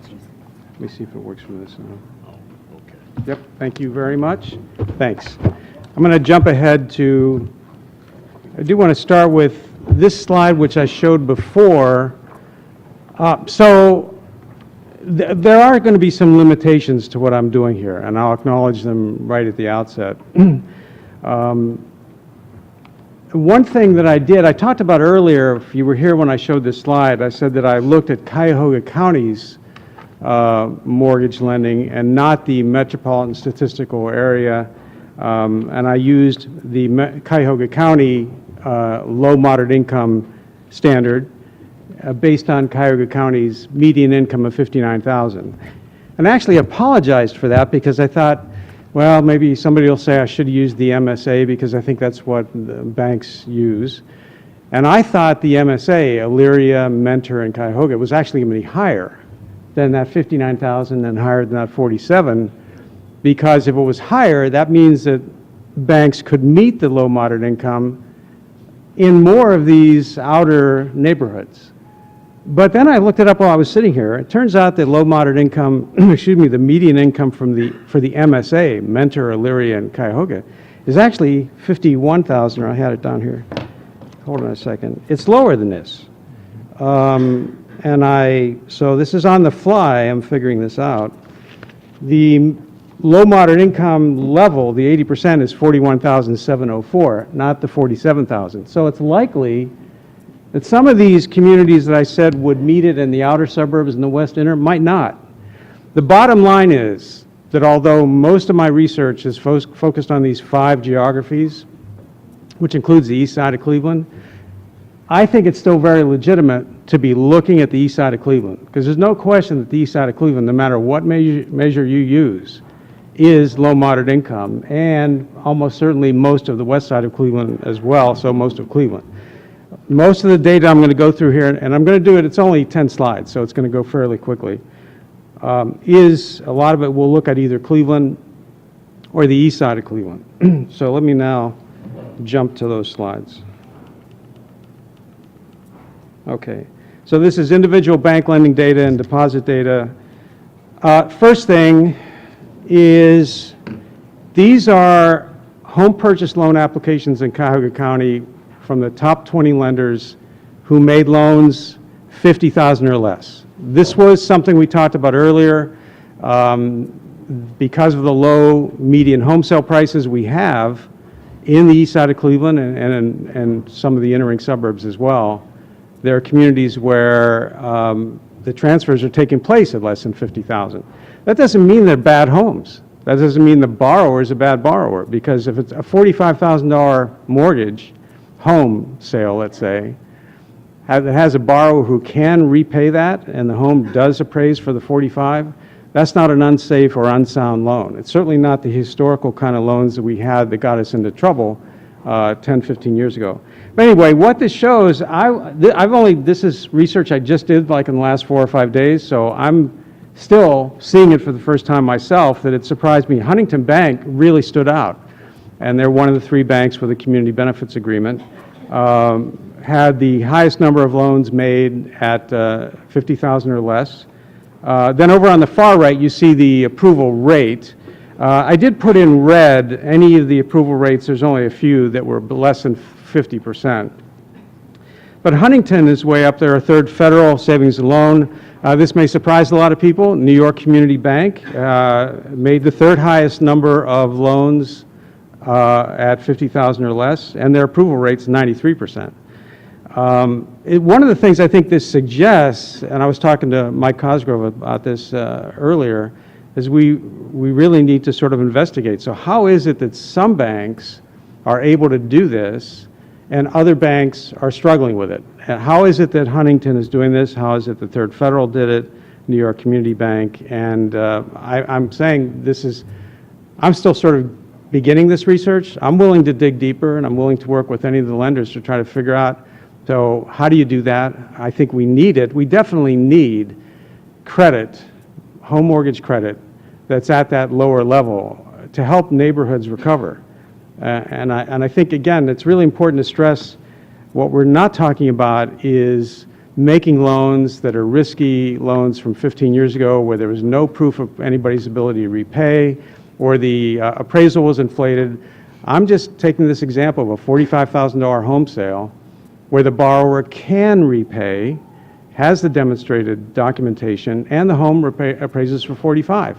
[SPEAKER 5] let me see if it works for this now. Yep, thank you very much. Thanks. I'm going to jump ahead to, I do want to start with this slide, which I showed before. There are going to be some limitations to what I'm doing here, and I'll acknowledge them right at the outset. One thing that I did, I talked about earlier, if you were here when I showed this slide, I said that I looked at Cuyahoga County's mortgage lending and not the metropolitan statistical area, and I used the Cuyahoga County low moderate income standard based on Cuyahoga County's median income of $59,000. And I actually apologized for that because I thought, well, maybe somebody will say I should use the MSA because I think that's what the banks use. And I thought the MSA, Elyria, Mentor, and Cuyahoga, was actually going to be higher than that 59,000 and higher than that 47, because if it was higher, that means that banks could meet the low moderate income in more of these outer neighborhoods. But then I looked it up while I was sitting here. It turns out that low moderate income, excuse me, the median income for the MSA, Mentor, Elyria, and Cuyahoga, is actually 51,000, or I had it down here. Hold on a second. It's lower than this. So this is on the fly, I'm figuring this out. The low moderate income level, the 80%, is 41,704, not the 47,000. So it's likely that some of these communities that I said would meet it in the outer suburbs and the West Inner might not. The bottom line is that although most of my research is focused on these 5 geographies, which includes the east side of Cleveland, I think it's still very legitimate to be looking at the east side of Cleveland, because there's no question that the east side of Cleveland, no matter what measure you use, is low moderate income, and almost certainly most of the west side of Cleveland as well, so most of Cleveland. Most of the data I'm going to go through here, and I'm going to do it, it's only 10 slides, so it's going to go fairly quickly, is a lot of it will look at either Cleveland or the east side of Cleveland. So let me now jump to those slides. Okay, so this is individual bank lending data and deposit data. First thing is, these are home purchase loan applications in Cuyahoga County from the top 20 lenders who made loans $50,000 or less. This was something we talked about earlier. Because of the low median home sale prices we have in the east side of Cleveland and some of the inner ring suburbs as well, there are communities where the transfers are taking place at less than $50,000. That doesn't mean they're bad homes. That doesn't mean the borrower is a bad borrower, because if it's a $45,000 mortgage, home sale, let's say, that has a borrower who can repay that, and the home does appraise for the 45, that's not an unsafe or unsound loan. It's certainly not the historical kind of loans that we had that got us into trouble 10, 15 years ago. But anyway, what this shows, this is research I just did like in the last 4 or 5 days, so I'm still seeing it for the first time myself, that it surprised me. Huntington Bank really stood out, and they're one of the 3 banks with a community benefits agreement. Had the highest number of loans made at 50,000 or less. Then over on the far right, you see the approval rate. I did put in red any of the approval rates. There's only a few that were less than 50%. But Huntington is way up there, a third federal savings and loan. This may surprise a lot of people. New York Community Bank made the 3rd highest number of loans at 50,000 or less, and their approval rate's 93%. One of the things I think this suggests, and I was talking to Mike Cosgrove about this earlier, is we really need to sort of investigate. So how is it that some banks are able to do this and other banks are struggling with it? And how is it that Huntington is doing this? How is it that Third Federal did it, New York Community Bank? And I'm saying this is, I'm still sort of beginning this research. I'm willing to dig deeper, and I'm willing to work with any of the lenders to try to figure out, so how do you do that? I think we need it. We definitely need credit, home mortgage credit, that's at that lower level to help neighborhoods recover. And I think, again, it's really important to stress what we're not talking about is making loans that are risky loans from 15 years ago where there was no proof of anybody's ability to repay or the appraisal was inflated. I'm just taking this example of a $45,000 home sale where the borrower can repay, has the demonstrated documentation, and the home appraises for 45.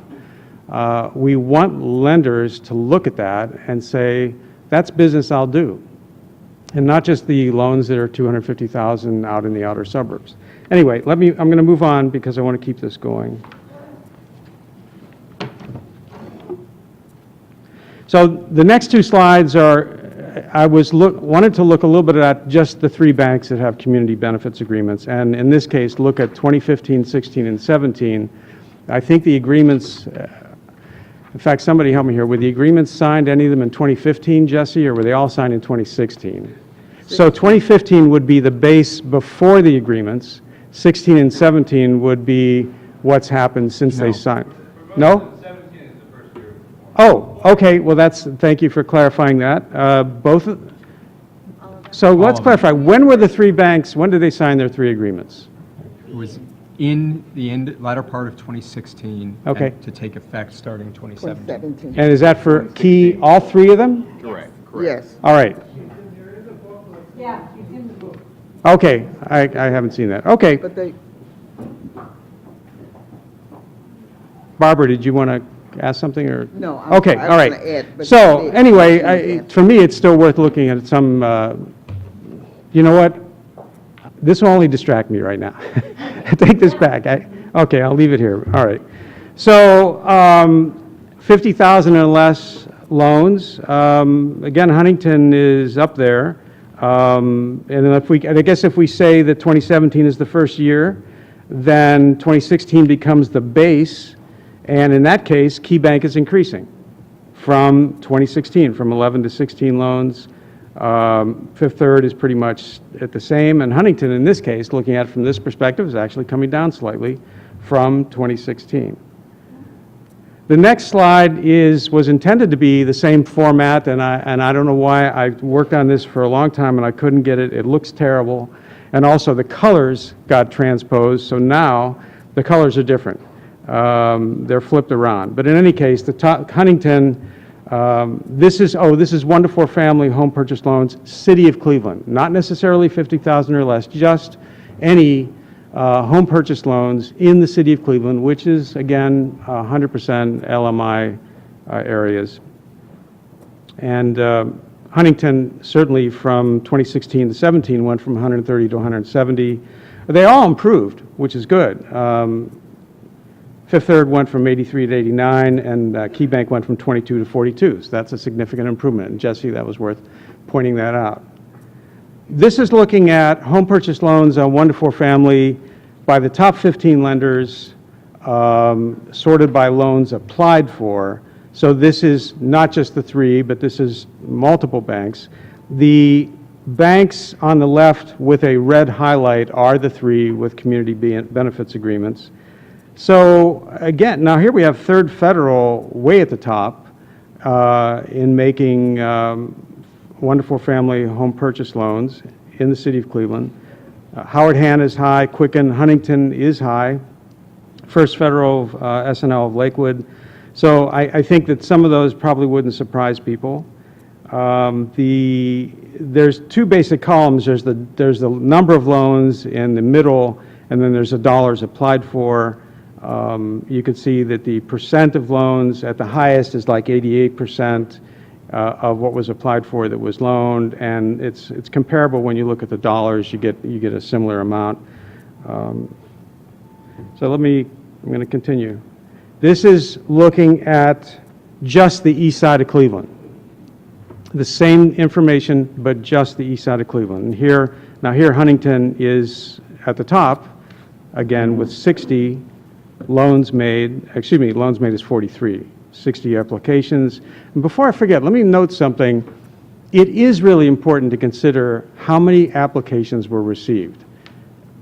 [SPEAKER 5] We want lenders to look at that and say, that's business I'll do, and not just the loans that are $250,000 out in the outer suburbs. Anyway, I'm going to move on because I want to keep this going. So the next 2 slides are, I wanted to look a little bit at just the 3 banks that have community benefits agreements, and in this case, look at 2015, 16, and 17. I think the agreements, in fact, somebody help me here, were the agreements signed, any of them in 2015, Jesse, or were they all signed in 2016? So 2015 would be the base before the agreements. 16 and 17 would be what's happened since they signed. No? Oh, okay, well thank you for clarifying that. So let's clarify, when were the 3 banks, when did they sign their 3 agreements?
[SPEAKER 7] It was in the latter part of 2016.
[SPEAKER 5] Okay.
[SPEAKER 7] And to take effect starting 2017.
[SPEAKER 5] And is that for key, all 3 of them?
[SPEAKER 7] Correct.
[SPEAKER 8] Yes.
[SPEAKER 5] All right,
[SPEAKER 2] Yeah, it's in the book.
[SPEAKER 5] okay, I haven't seen that, okay.
[SPEAKER 8] But they,
[SPEAKER 5] Barbara, did you want to ask something, or?
[SPEAKER 8] No, I'm-
[SPEAKER 5] Okay,
[SPEAKER 8] I
[SPEAKER 5] all right.
[SPEAKER 8] wanna add, but
[SPEAKER 5] So,
[SPEAKER 8] they-
[SPEAKER 5] anyway, for me, it's still worth looking at some, you know what? This will only distract me right now. Take this back. Okay, I'll leave it here. All right. So, 50,000 or less loans. Again, Huntington is up there. And I guess if we say that 2017 is the first year, then 2016 becomes the base. And in that case, KeyBank is increasing from 2016, from 11 to 16 loans. Fifth Third is pretty much at the same. And Huntington, in this case, looking at it from this perspective, is actually coming down slightly from 2016. The next slide was intended to be the same format, and I don't know why. I worked on this for a long time, and I couldn't get it. It looks terrible. And also, the colors got transposed, so now the colors are different. They're flipped around. But in any case, the top, Huntington, this is 1 to 4 family home purchase loans, City of Cleveland, not necessarily 50,000 or less, just any home purchase loans in the City of Cleveland, which is, again, 100% LMI areas. And Huntington, certainly from 2016 to 17, went from 130 to 170. They all improved, which is good. Fifth Third went from 83 to 89, and KeyBank went from 22 to 42. So that's a significant improvement. And Jesse, that was worth pointing that out. This is looking at home purchase loans on 1 to 4 family by the top 15 lenders, sorted by loans applied for. So this is not just the 3, but this is multiple banks. The banks on the left with a red highlight are the three with community benefits agreements. So again, now here we have Third Federal way at the top in making 1 to 4 family home purchase loans in the city of Cleveland. Howard Hanna is high, Quicken, Huntington is high, First Federal, SNL of Lakewood. So I think that some of those probably wouldn't surprise people. There's two basic columns. There's the number of loans in the middle, and then there's the dollars applied for. You could see that the percent of loans at the highest is like 88% of what was applied for that was loaned, and it's comparable when you look at the dollars. You get a similar amount. So I'm going to continue. This is looking at just the east side of Cleveland. The same information, but just the east side of Cleveland. And here Huntington is at the top, again with 60 loans made. Excuse me, loans made is 43, 60 applications. And before I forget, let me note something. It is really important to consider how many applications were received,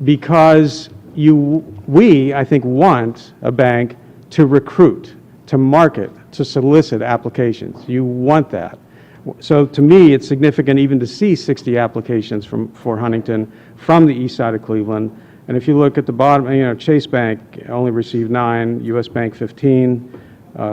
[SPEAKER 5] because we, I think, want a bank to recruit, to market, to solicit applications. You want that. So to me, it's significant even to see 60 applications for Huntington from the east side of Cleveland. And if you look at the bottom, Chase Bank only received 9, U.S. Bank 15,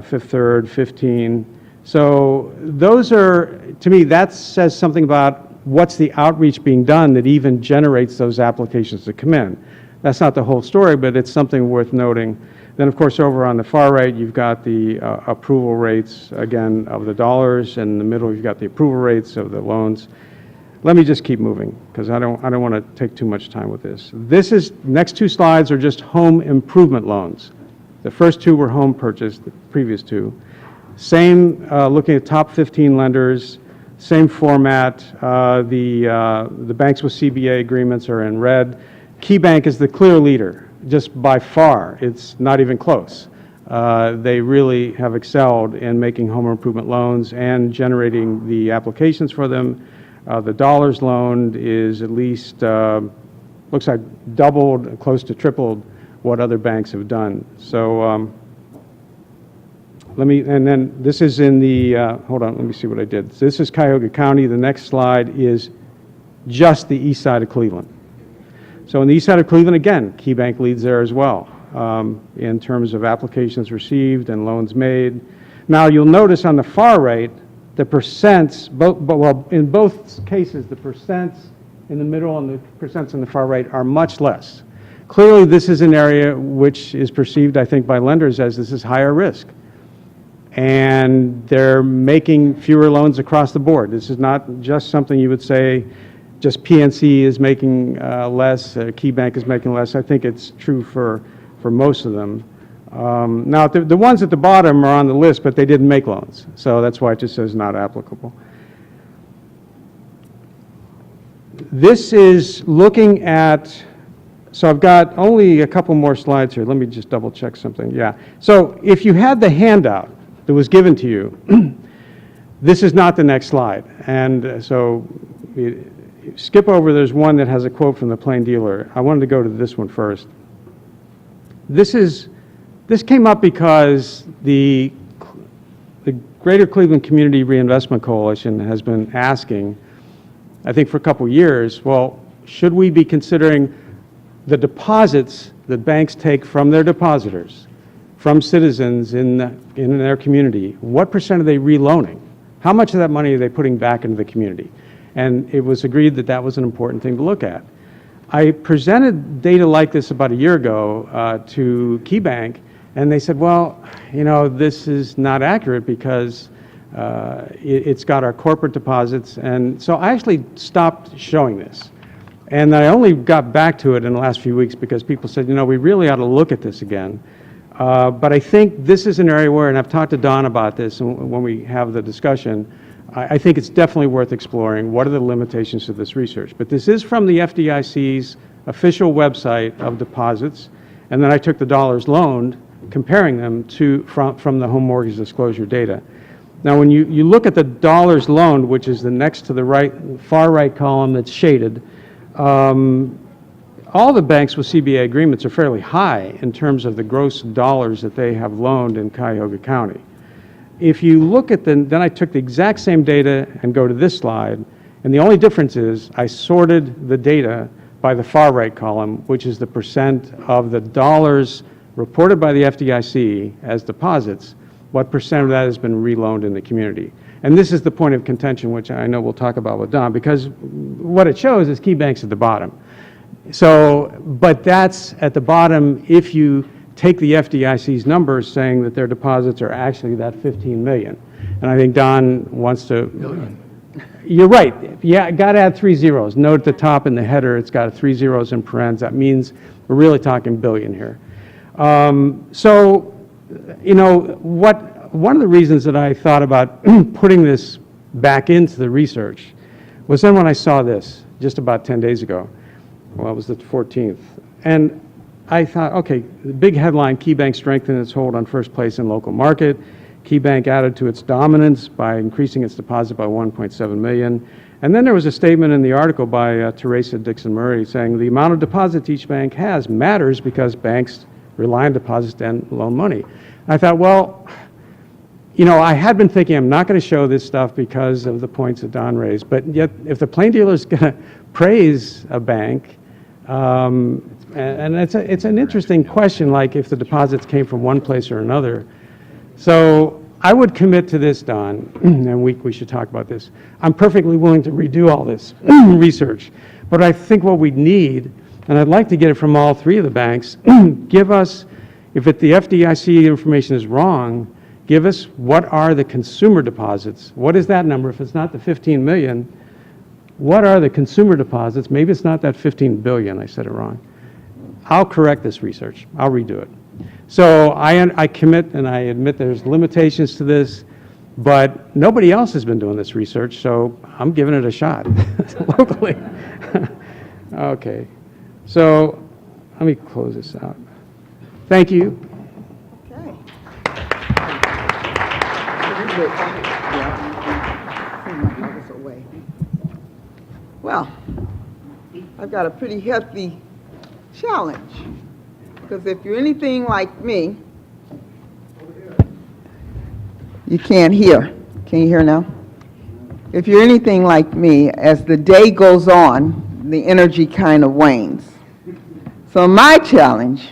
[SPEAKER 5] Fifth Third 15. So those are, to me, that says something about what's the outreach being done that even generates those applications to come in. That's not the whole story, but it's something worth noting. Then, of course, over on the far right, you've got the approval rates, again, of the dollars, and in the middle, you've got the approval rates of the loans. Let me just keep moving, because I don't want to take too much time with this. Next two slides are just home improvement loans. The first two were home purchase, the previous two. Same, looking at top 15 lenders, same format. The banks with CBA agreements are in red. KeyBank is the clear leader, just by far. It's not even close. They really have excelled in making home improvement loans and generating the applications for them. The dollars loaned is at least, looks like doubled, close to tripled what other banks have done. So and then this is in the, hold on, let me see what I did. So this is Cuyahoga County. The next slide is just the east side of Cleveland. So in the east side of Cleveland, again, KeyBank leads there as well in terms of applications received and loans made. Now you'll notice on the far right, the percents, well, in both cases, the percents in the middle and the percents on the far right are much less. Clearly, this is an area which is perceived, I think, by lenders as this is higher risk. And they're making fewer loans across the board. This is not just something you would say, just PNC is making less, KeyBank is making less. I think it's true for most of them. Now, the ones at the bottom are on the list, but they didn't make loans. So that's why it just says not applicable. This is looking at, so I've got only a couple more slides here. Let me just double check something. Yeah. So if you had the handout that was given to you, this is not the next slide. And so skip over, there's one that has a quote from the Plain Dealer. I wanted to go to this one first. This came up because the Greater Cleveland Community Reinvestment Coalition has been asking, I think for a couple years, well, should we be considering the deposits that banks take from their depositors, from citizens in their community? What percent are they reloaning? How much of that money are they putting back into the community? And it was agreed that that was an important thing to look at. I presented data like this about a year ago to KeyBank, and they said, well, this is not accurate because it's got our corporate deposits. And so I actually stopped showing this. And I only got back to it in the last few weeks because people said, we really ought to look at this again. But I think this is an area where, and I've talked to Don about this when we have the discussion, I think it's definitely worth exploring. What are the limitations to this research? But this is from the FDIC's official website of deposits, and then I took the dollars loaned, comparing them from the home mortgage disclosure data. Now, when you look at the dollars loaned, which is the next to the right, far right column that's shaded, all the banks with CBA agreements are fairly high in terms of the gross dollars that they have loaned in Cuyahoga County. If you look at then I took the exact same data and go to this slide, and the only difference is I sorted the data by the far right column, which is the percent of the dollars reported by the FDIC as deposits, what percent of that has been reloaned in the community. And this is the point of contention, which I know we'll talk about with Don, because what it shows is KeyBank's at the bottom. So, but that's at the bottom if you take the FDIC's numbers saying that their deposits are actually that 15 million. And I think Don wants to... You're right. Yeah, got to add 3 zeros. Note at the top in the header, it's got 3 zeros in parentheses. That means we're really talking billion here. So, you know, one of the reasons that I thought about putting this back into the research was then when I saw this just about 10 days ago. Well, it was the 14th. And I thought, okay, the big headline, KeyBank strengthened its hold on first place in local market. KeyBank added to its dominance by increasing its deposit by 1.7 million. And then there was a statement in the article by Teresa Dixon Murray saying the amount of deposits each bank has matters because banks rely on deposits and loan money. And I thought, well, you know, I had been thinking I'm not going to show this stuff because of the points that Don raised, but yet if the plain dealer is going to praise a bank, and it's an interesting question, like if the deposits came from one place or another. So I would commit to this, Don, and we should talk about this. I'm perfectly willing to redo all this research, but I think what we need, and I'd like to get it from all three of the banks, give us, if the FDIC information is wrong, give us what are the consumer deposits. What is that number? If it's not the 15 million, what are the consumer deposits? Maybe it's not that 15 billion, I said it wrong. I'll correct this research. I'll redo it. So I commit and I admit there's limitations to this, but nobody else has been doing this research, so I'm giving it a shot locally. Okay, so let me close this out. Thank you.
[SPEAKER 2] Okay. Well, I've got a pretty hefty challenge, because if you're anything like me, you can't hear. Can you hear now? If you're anything like me, as the day goes on, the energy kind of wanes. So my challenge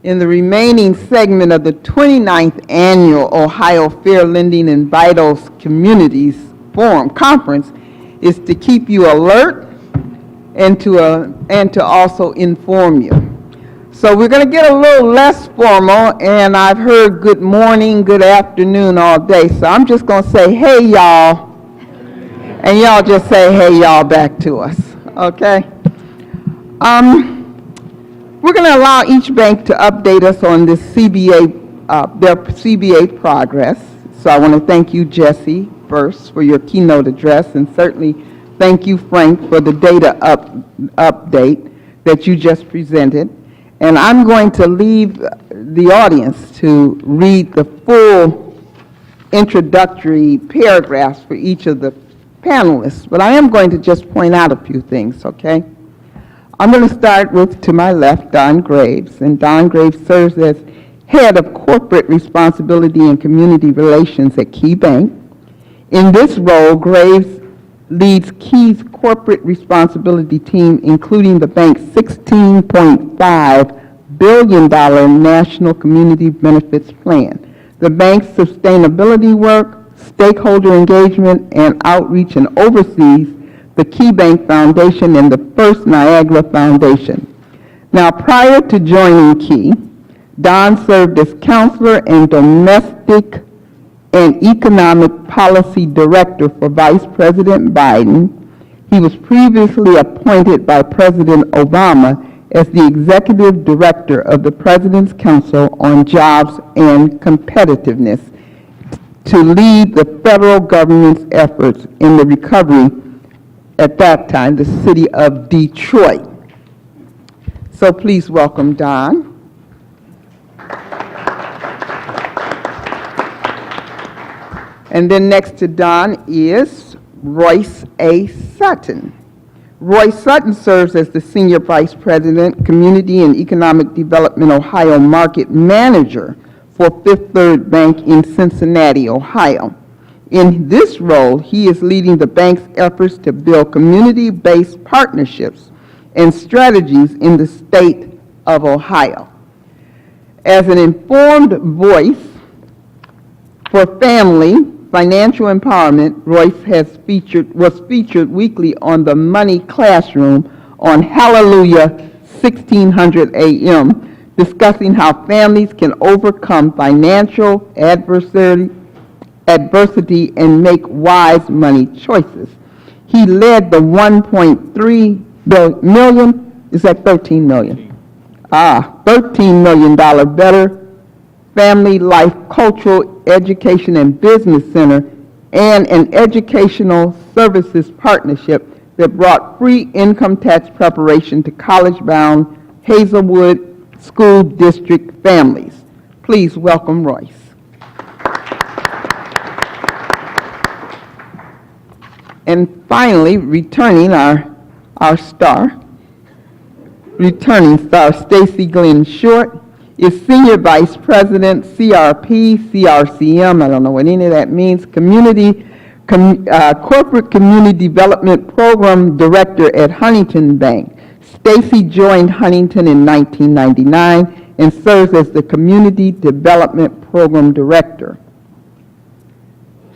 [SPEAKER 2] in the remaining segment of the 29th Annual Ohio Fair Lending and Vital Communities Forum Conference is to keep you alert and to also inform you. So we're going to get a little less formal, and I've heard good morning, good afternoon all day, so I'm just going to say, hey, y'all, and y'all just say, hey, y'all, back to us, okay? We're going to allow each bank to update us on this CBA, their CBA progress. So I want to thank you, Jesse, first for your keynote address, and certainly thank you, Frank, for the data update that you just presented. And I'm going to leave the audience to read the full introductory paragraphs for each of the panelists, but I am going to just point out a few things, okay? I'm going to start with, to my left, Don Graves, and Don Graves serves as Head of Corporate Responsibility and Community Relations at KeyBank. In this role, Graves leads Key's corporate responsibility team, including the bank's $16.5 billion National Community Benefits Plan, the bank's sustainability work, stakeholder engagement, and outreach, and oversees the KeyBank Foundation and the First Niagara Foundation. Now, prior to joining Key, Don served as counselor and domestic and economic policy director for Vice President Biden. He was previously appointed by President Obama as the executive director of the President's Council on Jobs and Competitiveness to lead the federal government's efforts in the recovery, at that time, the city of Detroit. So please welcome Don. And then next to Don is Royce A. Sutton. Royce Sutton serves as the Senior Vice President, Community and Economic Development Ohio Market Manager for Fifth Third Bank in Cincinnati, Ohio. In this role, he is leading the bank's efforts to build community-based partnerships and strategies in the state of Ohio. As an informed voice for family financial empowerment, Royce was featured weekly on the Money Classroom on Hallelujah 1600 AM, discussing how families can overcome financial adversity and make wise money choices. He led the $1.3 million, is that 13 million? $13 million Better Family Life Cultural Education and Business Center and an educational services partnership that brought free income tax preparation to college-bound Hazelwood School District families. Please welcome Royce. And finally, returning star, Stacy Glenn Short, is Senior Vice President, CRP, CRCM, I don't know what any of that means, Corporate Community Development Program Director at Huntington Bank. Stacy joined Huntington in 1999 and serves as the Community Development Program Director.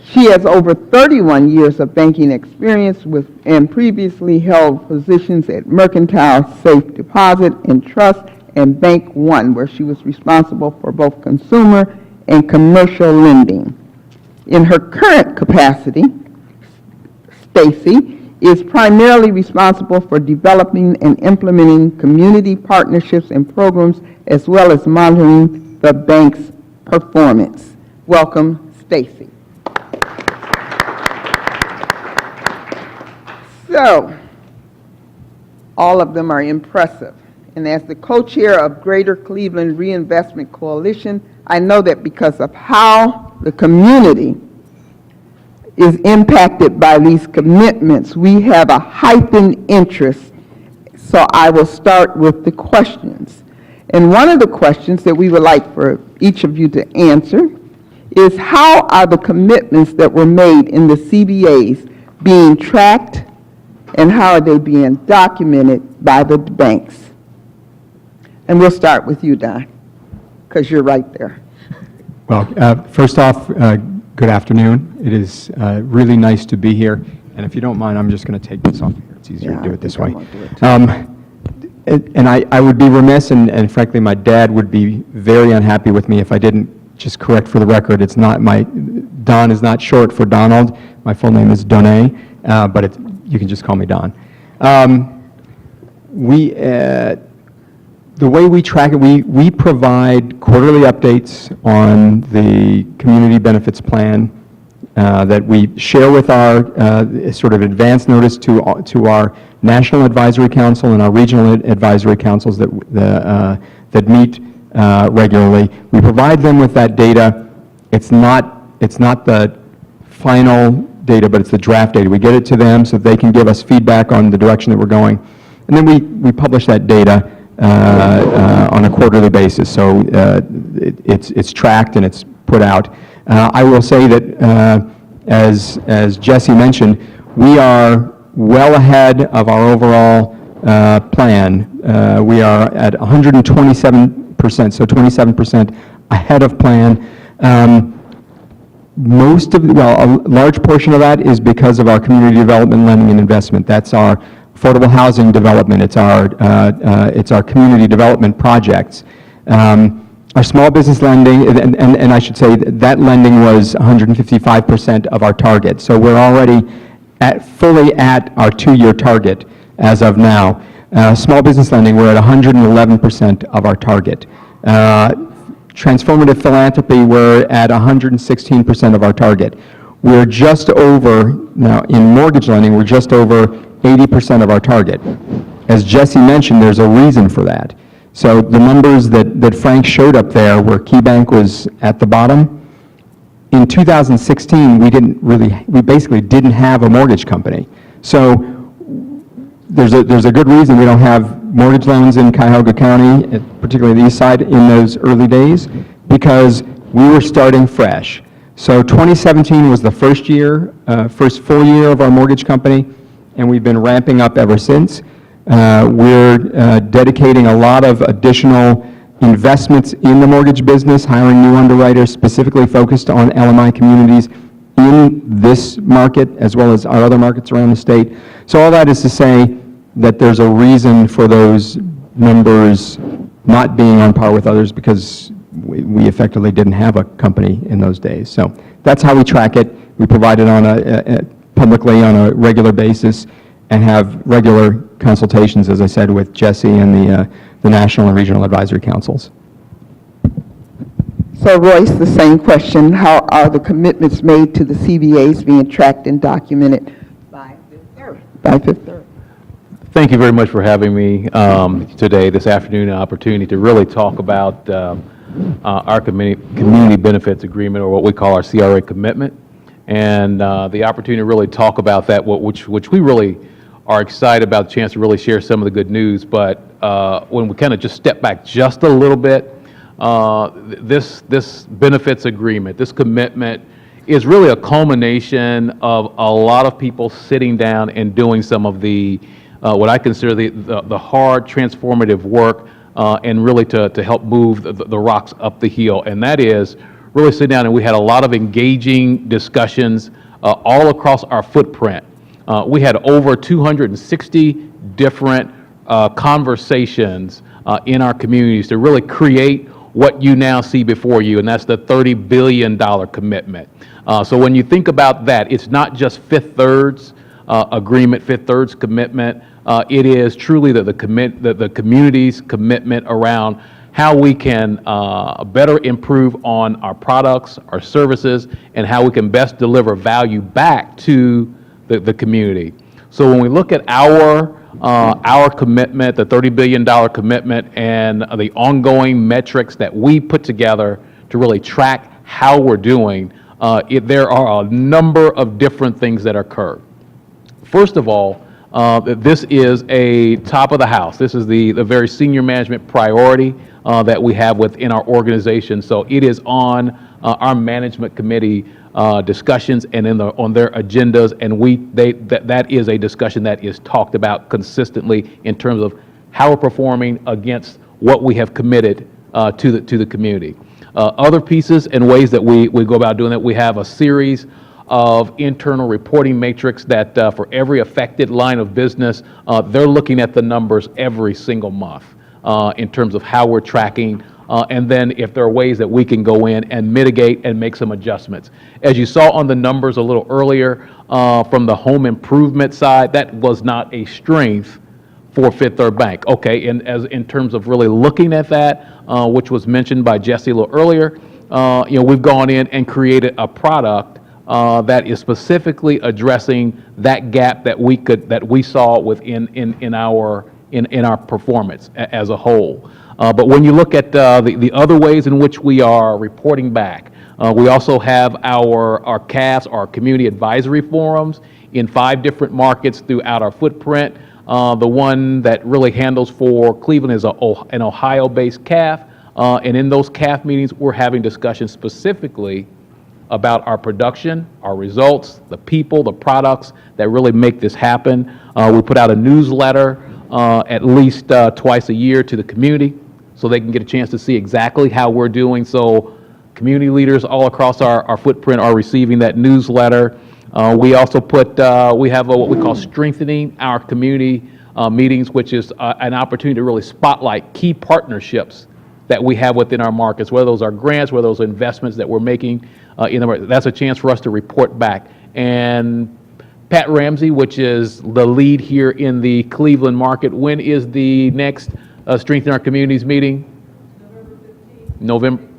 [SPEAKER 2] She has over 31 years of banking experience and previously held positions at Mercantile Safe Deposit and Trust and Bank One, where she was responsible for both consumer and commercial lending. In her current capacity, Stacy is primarily responsible for developing and implementing community partnerships and programs, as well as monitoring the bank's performance. Welcome, Stacy. So, all of them are impressive. And as the co-chair of Greater Cleveland Reinvestment Coalition, I know that because of how the community is impacted by these commitments, we have a heightened interest. So I will start with the questions. And one of the questions that we would like for each of you to answer is, how are the commitments that were made in the CBAs being tracked, and how are they being documented by the banks? And we'll start with you, Don, because you're right there.
[SPEAKER 8] Well, first off, good afternoon. It is really nice to be here. And if you don't mind, I'm just going to take this off here. It's easier to do it this way. And I would be remiss, and frankly, my dad would be very unhappy with me if I didn't just correct for the record. It's not Don is not short for Donald. My full name is Doné, but you can just call me Don. The way we track it, we provide quarterly updates on the community benefits plan that we share with our sort of advance notice to our National Advisory Council and our regional advisory councils that meet regularly. We provide them with that data. It's not the final data, but it's the draft data. We get it to them so they can give us feedback on the direction that we're going. And then we publish that data on a quarterly basis. So it's tracked and it's put out. I will say that, as Jesse mentioned, we are well ahead of our overall plan. We are at 127%, so 27% ahead of plan. A large portion of that is because of our community development lending and investment. That's our affordable housing development. It's our community development projects. Our small business lending, and I should say that lending was 155% of our target. So we're already fully at our 2-year target as of now. Small business lending, we're at 111% of our target. Transformative philanthropy, we're at 116% of our target. We're just over, now in mortgage lending, we're just over 80% of our target. As Jesse mentioned, there's a reason for that. So the numbers that Frank showed up there, where KeyBank was at the bottom, In 2016, we basically didn't have a mortgage company. So there's a good reason we don't have mortgage loans in Cuyahoga County, particularly the east side, in those early days, because we were starting fresh. So 2017 was the first full year of our mortgage company, and we've been ramping up ever since. We're dedicating a lot of additional investments in the mortgage business, hiring new underwriters specifically focused on LMI communities in this market as well as our other markets around the state. So all that is to say that there's a reason for those numbers not being on par with others, because we effectively didn't have a company in those days. So that's how we track it. We provide it on publicly on a regular basis and have regular consultations, as I said, with Jesse and the National and Regional Advisory Councils.
[SPEAKER 2] So Royce, the same question, how are the commitments made to the CBAs being tracked and documented by Fifth Third? By Fifth Third.
[SPEAKER 9] Thank you very much for having me today, this afternoon, an opportunity to really talk about our community benefits agreement, or what we call our CRA commitment, and the opportunity to really talk about that, which we really are excited about the chance to really share some of the good news. But when we kind of just step back just a little bit, this benefits agreement, this commitment, is really a culmination of a lot of people sitting down and doing some of the what I consider the hard transformative work, and really to help move the rocks up the hill. And that is really sit down, and we had a lot of engaging discussions all across our footprint. We had over 260 different conversations in our communities to really create what you now see before you, and that's the $30 billion commitment. So when you think about that, it's not just Fifth Third's agreement, Fifth Third's commitment. It is truly the community's commitment around how we can better improve on our products, our services, and how we can best deliver value back to the community. So when we look at our commitment, the $30 billion commitment, and the ongoing metrics that we put together to really track how we're doing, there are a number of different things that occur. First of all, this is a top of the house. This is the very senior management priority that we have within our organization. So it is on our management committee discussions and on their agendas, and that is a discussion that is talked about consistently in terms of how we're performing against what we have committed to the community. Other pieces and ways that we go about doing that, we have a series of internal reporting matrix that for every affected line of business, they're looking at the numbers every single month in terms of how we're tracking, and then if there are ways that we can go in and mitigate and make some adjustments. As you saw on the numbers a little earlier, from the home improvement side, that was not a strength for Fifth Third Bank. Okay, and in terms of really looking at that, which was mentioned by Jesse a little earlier, we've gone in and created a product that is specifically addressing that gap that we saw within our performance as a whole. But when you look at the other ways in which we are reporting back, we also have our CAFs, our community advisory forums, in 5 different markets throughout our footprint. The one that really handles for Cleveland is an Ohio-based CAF, and in those CAF meetings, we're having discussions specifically about our production, our results, the people, the products that really make this happen. We put out a newsletter at least twice a year to the community so they can get a chance to see exactly how we're doing. So community leaders all across our footprint are receiving that newsletter. We also we have what we call strengthening our community meetings, which is an opportunity to really spotlight key partnerships that we have within our markets, whether those are grants, whether those are investments that we're making in the market. That's a chance for us to report back. And Pat Ramsey, which is the lead here in the Cleveland market, when is the next Strengthen Our Communities meeting? November 15th.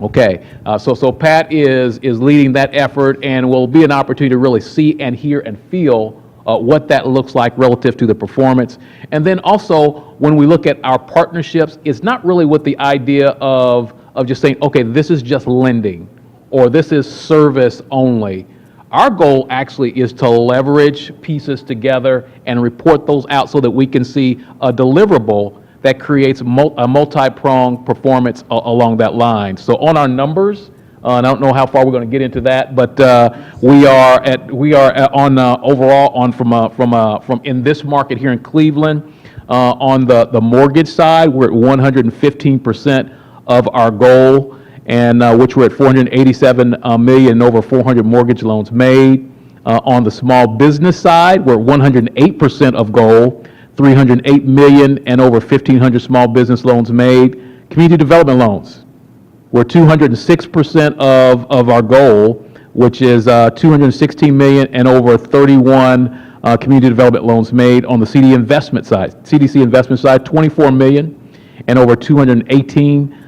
[SPEAKER 9] Okay, so Pat is leading that effort, and will be an opportunity to really see and hear and feel what that looks like relative to the performance. And then also, when we look at our partnerships, it's not really with the idea of of just saying, okay, this is just lending, or this is service only. Our goal actually is to leverage pieces together and report those out so that we can see a deliverable that creates a multi-pronged performance along that line. So on our numbers, and I don't know how far we're going to get into that, but we are on overall on from in this market here in Cleveland, on the mortgage side, we're at 115% of our goal, and which we're at 487 million and over 400 mortgage loans made. On the small business side, we're at 108% of goal, 308 million and over 1,500 small business loans made. Community development loans, we're 206% of our goal, which is 216 million and over 31 community development loans made. On the CDC investment side, 24 million and over 218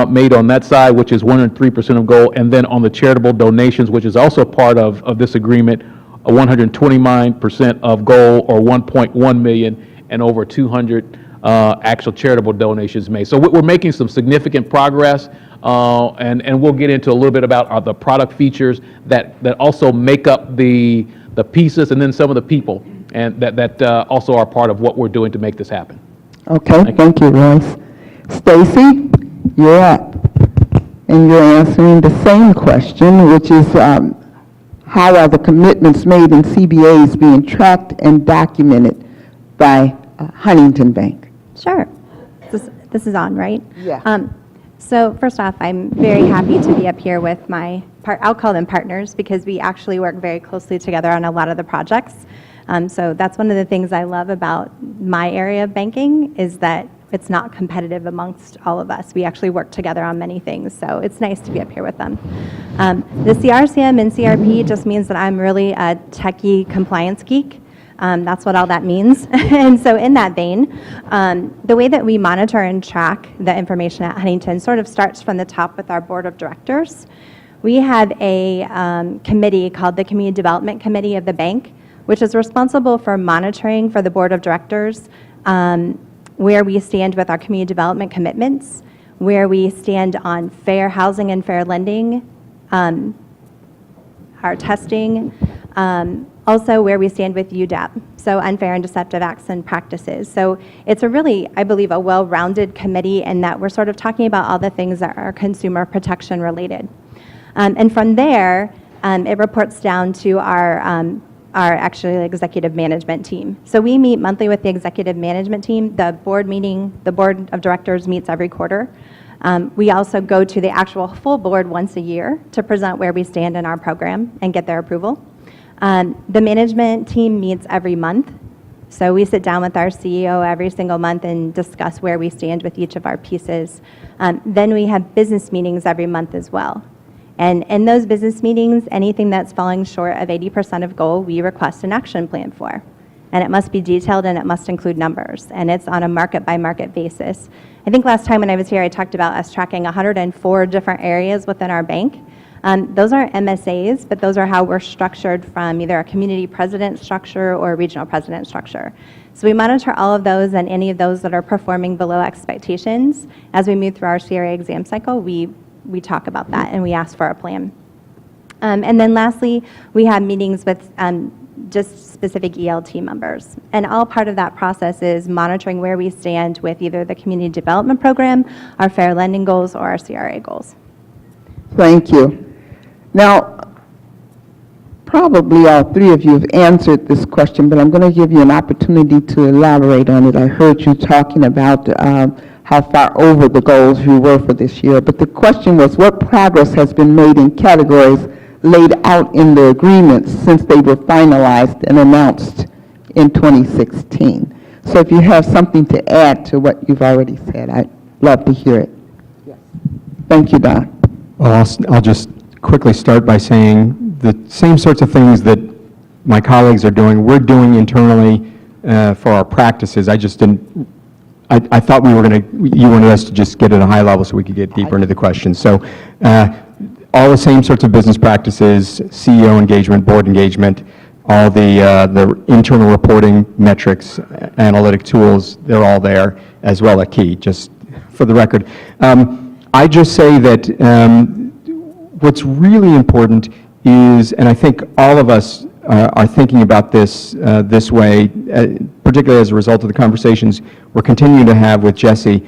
[SPEAKER 9] made on that side, which is 103% of goal. And then on the charitable donations, which is also part of this agreement, 129% of goal, or 1.1 million and over 200 actual charitable donations made. So we're making some significant progress, and we'll get into a little bit about the product features that also make up the pieces, and then some of the people, and that also are part of what we're doing to make this happen.
[SPEAKER 2] Okay, thank you, Royce. Stacy, you're up. And you're answering the same question, which is how are the commitments made in CBAs being tracked and documented by Huntington Bank?
[SPEAKER 10] Sure. This is on, right?
[SPEAKER 2] Yeah.
[SPEAKER 10] So first off, I'm very happy to be up here with I'll call them partners, because we actually work very closely together on a lot of the projects. So that's one of the things I love about my area of banking, is that it's not competitive amongst all of us. We actually work together on many things, so it's nice to be up here with them. The CRCM and CRP just means that I'm really a techie compliance geek. That's what all that means. And so in that vein, the way that we monitor and track the information at Huntington sort of starts from the top with our board of directors. We have a committee called the Community Development Committee of the bank, which is responsible for monitoring for the board of directors where we stand with our community development commitments, where we stand on fair housing and fair lending, our testing, also where we stand with UDAP, so unfair and deceptive acts and practices. So it's a really, I believe, a well-rounded committee in that we're sort of talking about all the things that are consumer protection related. And from there, it reports down to our actually executive management team. So we meet monthly with the executive management team. The board of directors meets every quarter. We also go to the actual full board once a year to present where we stand in our program and get their approval. The management team meets every month. So we sit down with our CEO every single month and discuss where we stand with each of our pieces. Then we have business meetings every month as well. And in those business meetings, anything that's falling short of 80% of goal, we request an action plan for. And it must be detailed and it must include numbers. And it's on a market-by-market basis. I think last time when I was here, I talked about us tracking 104 different areas within our bank. Those aren't MSAs, but those are how we're structured from either a community president structure or a regional president structure. So we monitor all of those, and any of those that are performing below expectations. As we move through our CRA exam cycle, we talk about that and we ask for a plan. And then lastly, we have meetings with just specific ELT members. And all part of that process is monitoring where we stand with either the community development program, our fair lending goals, or our CRA goals.
[SPEAKER 2] Thank you. Now, probably all three of you have answered this question, but I'm going to give you an opportunity to elaborate on it. I heard you talking about how far over the goals you were for this year, but the question was, what progress has been made in categories laid out in the agreements since they were finalized and announced in 2016? So if you have something to add to what you've already said, I'd love to hear it. Yes. Thank you, Don.
[SPEAKER 8] Well, I'll just quickly start by saying the same sorts of things that my colleagues are doing, we're doing internally for our practices. I just didn't, I thought you wanted us to just get at a high level so we could get deeper into the questions. So all the same sorts of business practices, CEO engagement, board engagement, all the internal reporting metrics, analytic tools, they're all there as well at Key, just for the record. I just say that what's really important is, and I think all of us are thinking about this this way, particularly as a result of the conversations we're continuing to have with Jesse,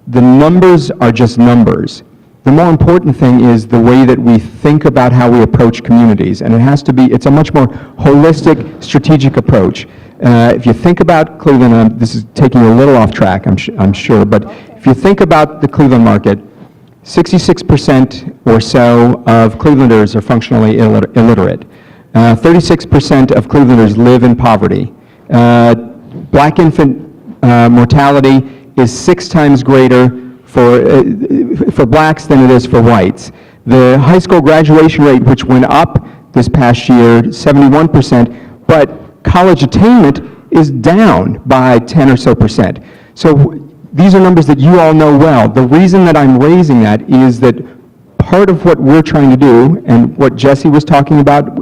[SPEAKER 8] the numbers are just numbers. The more important thing is the way that we think about how we approach communities, and it's a much more holistic, strategic approach. If you think about Cleveland, this is taking a little off track, I'm sure, but if you think about the Cleveland market, 66% or so of Clevelanders are functionally illiterate. 36% of Clevelanders live in poverty. Black infant mortality is 6 times greater for blacks than it is for whites. The high school graduation rate, which went up this past year, 71%, but college attainment is down by 10 or so percent. So these are numbers that you all know well. The reason that I'm raising that is that part of what we're trying to do, and what Jesse was talking about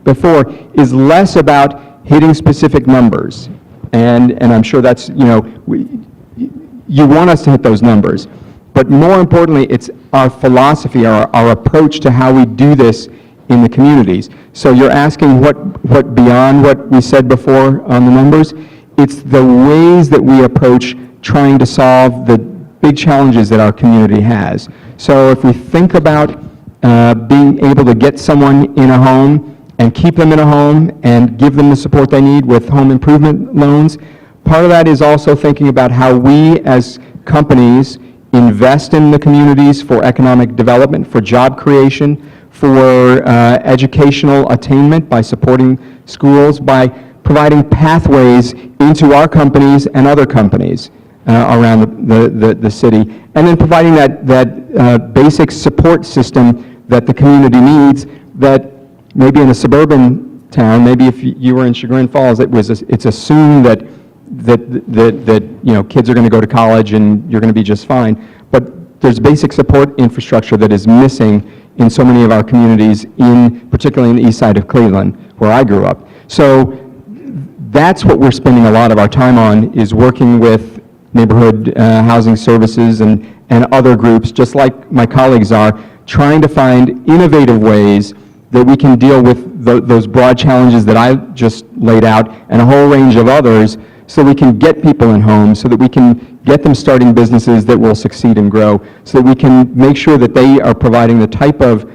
[SPEAKER 8] before, is less about hitting specific numbers. And I'm sure that's, you want us to hit those numbers. But more importantly, it's our philosophy, our approach to how we do this in the communities. So you're asking what beyond what we said before on the numbers? It's the ways that we approach trying to solve the big challenges that our community has. So if we think about being able to get someone in a home and keep them in a home and give them the support they need with home improvement loans, part of that is also thinking about how we as companies invest in the communities for economic development, for job creation, for educational attainment by supporting schools, by providing pathways into our companies and other companies around the city, and then providing that basic support system that the community needs, that maybe in a suburban town, maybe if you were in Chagrin Falls, it's assumed that kids are going to go to college and you're going to be just fine. But there's basic support infrastructure that is missing in so many of our communities, particularly in the east side of Cleveland, where I grew up. So that's what we're spending a lot of our time on, is working with neighborhood housing services and other groups, just like my colleagues are, trying to find innovative ways that we can deal with those broad challenges that I just laid out and a whole range of others, so we can get people in homes, so that we can get them starting businesses that will succeed and grow, so that we can make sure that they are providing the type of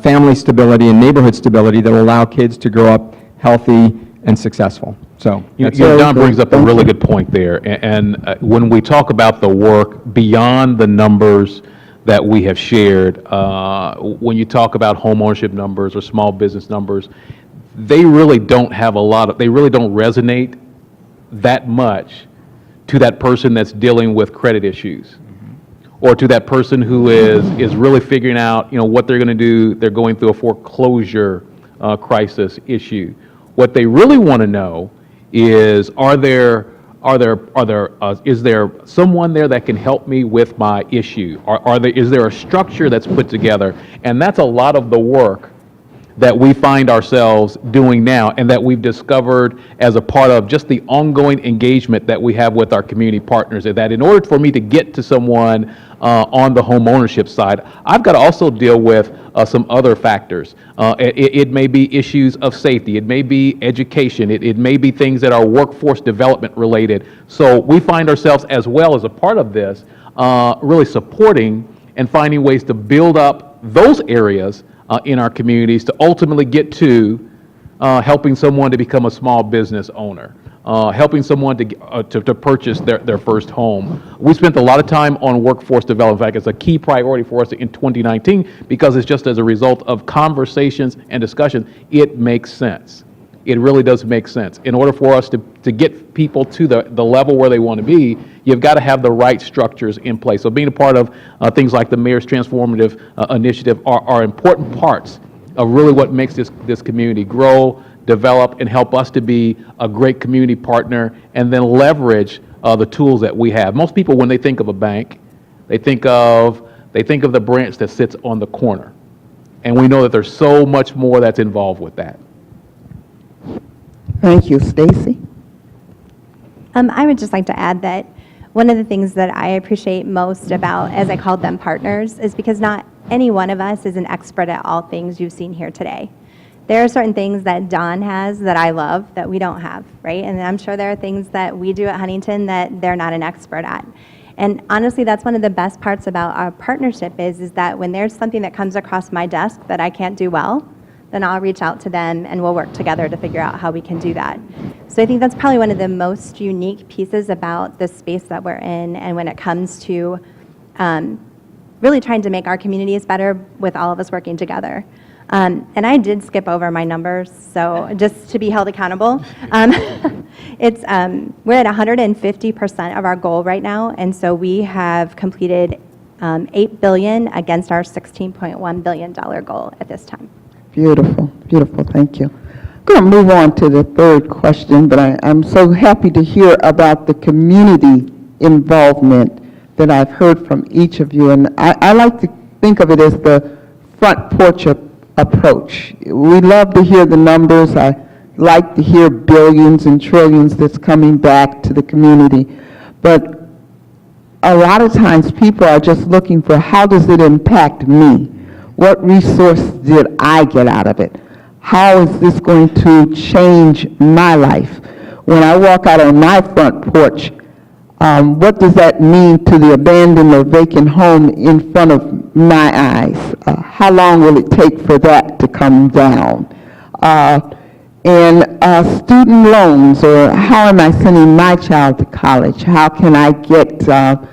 [SPEAKER 8] family stability and neighborhood stability that will allow kids to grow up healthy and successful. So
[SPEAKER 9] Don brings up a really good point there. And when we talk about the work beyond the numbers that we have shared, when you talk about home ownership numbers or small business numbers, they really don't resonate that much to that person that's dealing with credit issues, or to that person who is really figuring out, what they're going to do. They're going through a foreclosure crisis issue. What they really want to know is, is there someone there that can help me with my issue? Is there a structure that's put together? And that's a lot of the work that we find ourselves doing now, and that we've discovered as a part of just the ongoing engagement that we have with our community partners, is that in order for me to get to someone on the home ownership side, I've got to also deal with some other factors. It may be issues of safety, it may be education, it may be things that are workforce development related. So we find ourselves, as well as a part of this, really supporting and finding ways to build up those areas in our communities to ultimately get to helping someone to become a small business owner, helping someone to purchase their first home. We spent a lot of time on workforce development. In fact, it's a key priority for us in 2019, because it's just as a result of conversations and discussion, it makes sense. It really does make sense. In order for us to get people to the level where they want to be, you've got to have the right structures in place. So being a part of things like the Mayor's Transformative Initiative are important parts of really what makes this community grow, develop, and help us to be a great community partner, and then leverage the tools that we have. Most people, when they think of a bank, they think of the branch that sits on the corner. And we know that there's so much more that's involved with that.
[SPEAKER 2] Thank you. Stacy?
[SPEAKER 10] I would just like to add that one of the things that I appreciate most about, as I called them partners, is because not any one of us is an expert at all things you've seen here today. There are certain things that Don has that I love that we don't have, right? And I'm sure there are things that we do at Huntington that they're not an expert at. And honestly, that's one of the best parts about our partnership is that when there's something that comes across my desk that I can't do well, then I'll reach out to them and we'll work together to figure out how we can do that. So I think that's probably one of the most unique pieces about the space that we're in, and when it comes to really trying to make our communities better with all of us working together. And I did skip over my numbers, so just to be held accountable. We're at 150% of our goal right now, and so we have completed $8 billion against our $16.1 billion goal at this time.
[SPEAKER 2] Beautiful, beautiful, thank you. I'm going to move on to the third question, but I'm so happy to hear about the community involvement that I've heard from each of you, and I like to think of it as the front porch approach. We love to hear the numbers. I like to hear billions and trillions that's coming back to the community, but a lot of times people are just looking for how does it impact me? What resource did I get out of it? How is this going to change my life? When I walk out on my front porch, what does that mean to the abandoned or vacant home in front of my eyes? How long will it take for that to come down? And student loans, or how am I sending my child to college? How can I get feel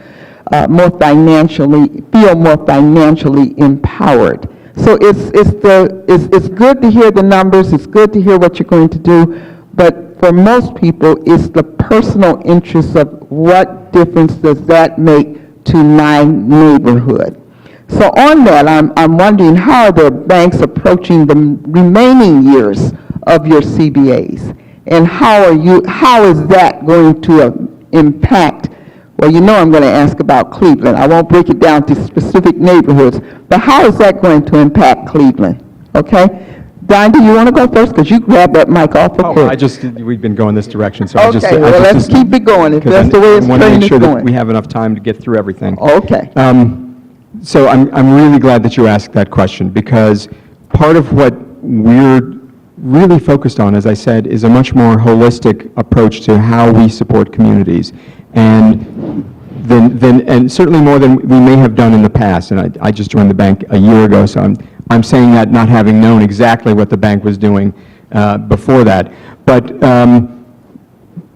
[SPEAKER 2] more financially empowered? So it's good to hear the numbers, it's good to hear what you're going to do, but for most people, it's the personal interest of what difference does that make to my neighborhood. So on that, I'm wondering, how are the banks approaching the remaining years of your CBAs? And how is that going to impact? Well, you know I'm going to ask about Cleveland. I won't break it down to specific neighborhoods, but how is that going to impact Cleveland? Okay? Don, do you want to go first? Because you grabbed that mic off of
[SPEAKER 8] We've been going this direction, so
[SPEAKER 2] Okay, well, let's keep it going, if that's the way it's
[SPEAKER 8] I want to
[SPEAKER 2] trained
[SPEAKER 8] make
[SPEAKER 2] is
[SPEAKER 8] sure that
[SPEAKER 2] going.
[SPEAKER 8] we have enough time to get through everything.
[SPEAKER 2] Okay.
[SPEAKER 8] So I'm really glad that you asked that question, because part of what we're really focused on, as I said, is a much more holistic approach to how we support communities, and certainly more than we may have done in the past. And I just joined the bank a year ago, so I'm saying that not having known exactly what the bank was doing before that. But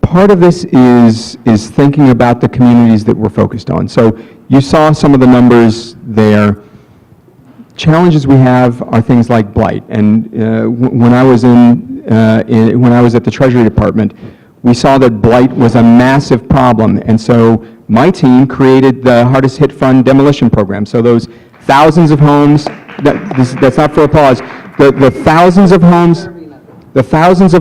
[SPEAKER 8] part of this is thinking about the communities that we're focused on. So you saw some of the numbers there. Challenges we have are things like blight. And when I was when I was at the Treasury Department, we saw that blight was a massive problem. And so my team created the Hardest Hit Fund demolition program. So those thousands of homes, that's not for applause, the thousands of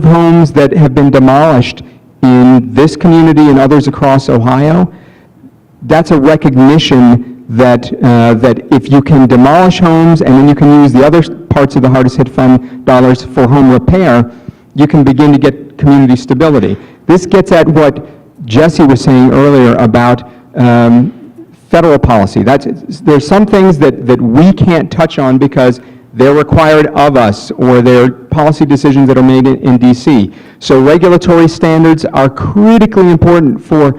[SPEAKER 8] homes that have been demolished in this community and others across Ohio, that's a recognition that if you can demolish homes and then you can use the other parts of the Hardest Hit Fund dollars for home repair, you can begin to get community stability. This gets at what Jesse was saying earlier about federal policy. There's some things that we can't touch on because they're required of us, or they're policy decisions that are made in D.C. So regulatory standards are critically important for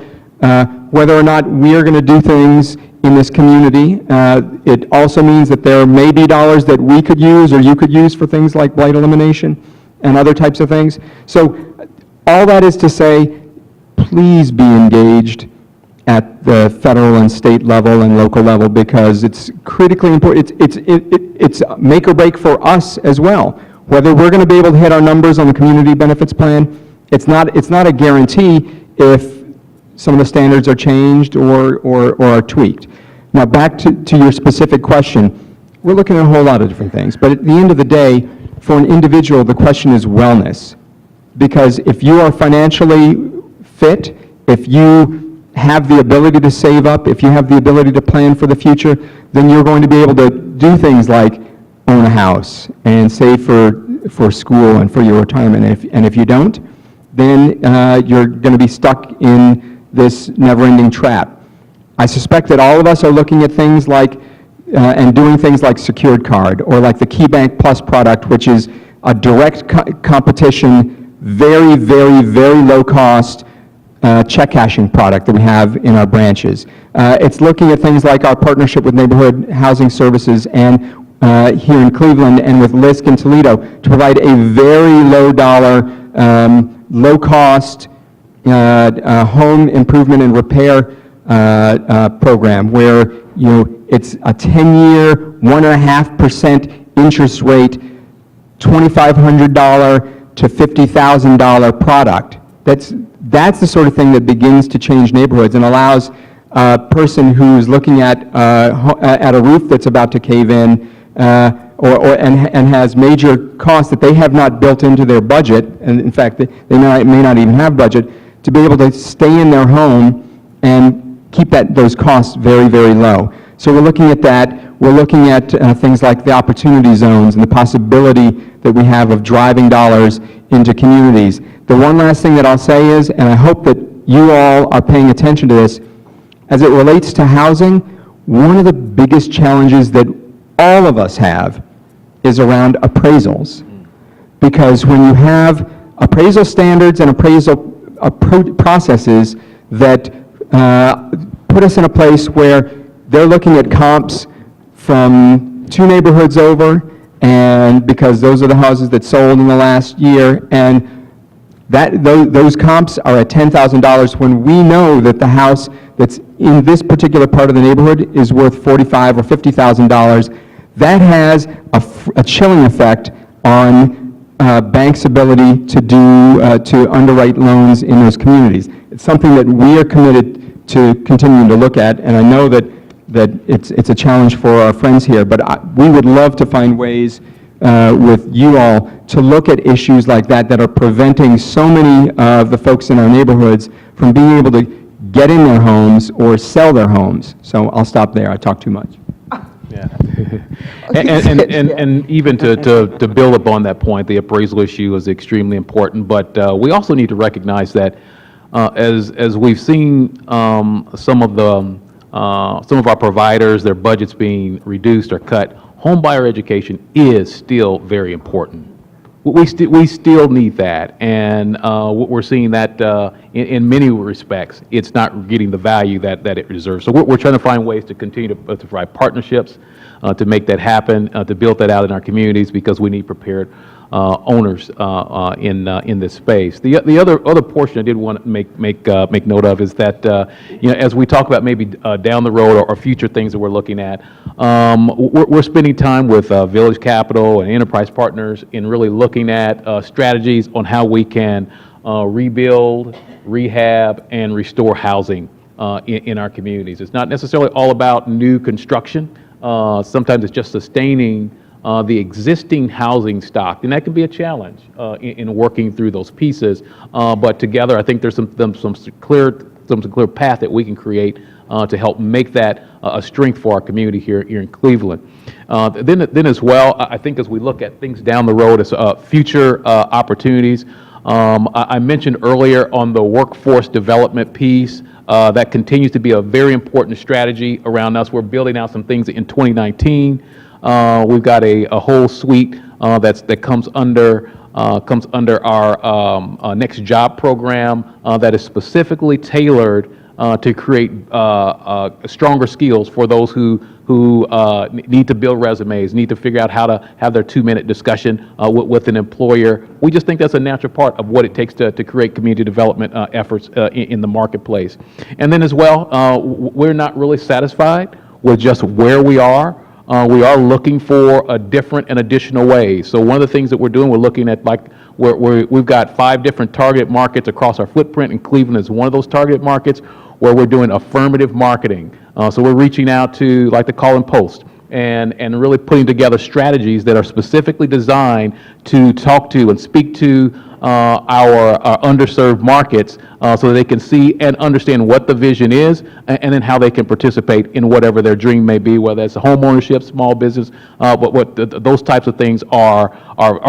[SPEAKER 8] whether or not we are going to do things in this community. It also means that there may be dollars that we could use or you could use for things like blight elimination and other types of things. So all that is to say, please be engaged at the federal and state level and local level, because it's critically important. It's make or break for us as well. Whether we're going to be able to hit our numbers on the community benefits plan, it's not a guarantee if some of the standards are changed or are tweaked. Now back to your specific question, we're looking at a whole lot of different things, but at the end of the day, for an individual, the question is wellness. Because if you are financially fit, if you have the ability to save up, if you have the ability to plan for the future, then you're going to be able to do things like own a house and save for school and for your retirement. And if you don't, then you're going to be stuck in this never-ending trap. I suspect that all of us are looking at things like, and doing things like secured card, or like the KeyBank Plus product, which is a direct competition, very, very, very low-cost check cashing product that we have in our branches. It's looking at things like our partnership with Neighborhood Housing Services and here in Cleveland and with LISC in Toledo to provide a very low-dollar, low-cost home improvement and repair program where, it's a 10-year, 1.5% interest rate, $2,500 to $50,000 product. That's the sort of thing that begins to change neighborhoods and allows a person who's looking at a roof that's about to cave in and has major costs that they have not built into their budget, and in fact, they may not even have budget, to be able to stay in their home and keep those costs very, very low. So we're looking at that. We're looking at things like the opportunity zones and the possibility that we have of driving dollars into communities. The one last thing that I'll say is, and I hope that you all are paying attention to this, as it relates to housing, one of the biggest challenges that all of us have is around appraisals. Because when you have appraisal standards and appraisal processes that put us in a place where they're looking at comps from 2 neighborhoods over, and because those are the houses that sold in the last year, and those comps are at $10,000 when we know that the house that's in this particular part of the neighborhood is worth $45,000 or $50,000, that has a chilling effect on banks' ability to underwrite loans in those communities. It's something that we are committed to continuing to look at, and I know that it's a challenge for our friends here, but we would love to find ways with you all to look at issues like that are preventing so many of the folks in our neighborhoods from being able to get in their homes or sell their homes. So I'll stop there. I talked too much.
[SPEAKER 9] Yeah. And even to build upon that point, the appraisal issue is extremely important, but we also need to recognize that as we've seen some of our providers, their budgets being reduced or cut, home buyer education is still very important. We still need that, and we're seeing that in many respects, it's not getting the value that it deserves. So we're trying to find ways to continue to provide partnerships to make that happen, to build that out in our communities, because we need prepared owners in this space. The other portion I did want to make note of is that as we talk about maybe down the road or future things that we're looking at, we're spending time with Village Capital and enterprise partners in really looking at strategies on how we can rebuild, rehab, and restore housing in our communities. It's not necessarily all about new construction. Sometimes it's just sustaining the existing housing stock, and that can be a challenge in working through those pieces. But together, I think there's some clear path that we can create to help make that a strength for our community here in Cleveland. Then as well, I think as we look at things down the road as future opportunities, I mentioned earlier on the workforce development piece. That continues to be a very important strategy around us. We're building out some things in 2019. We've got a whole suite that comes under our Next Job program that is specifically tailored to create stronger skills for those who need to build resumes, need to figure out how to have their 2-minute discussion with an employer. We just think that's a natural part of what it takes to create community development efforts in the marketplace. And then as well, we're not really satisfied with just where we are. We are looking for a different and additional ways. So one of the things that we're doing, we're looking at we've got 5 different target markets across our footprint, and Cleveland is one of those target markets where we're doing affirmative marketing. So we're reaching out to like the Call and Post and really putting together strategies that are specifically designed to talk to and speak to our underserved markets so that they can see and understand what the vision is and then how they can participate in whatever their dream may be, whether it's home ownership, small business, but those types of things are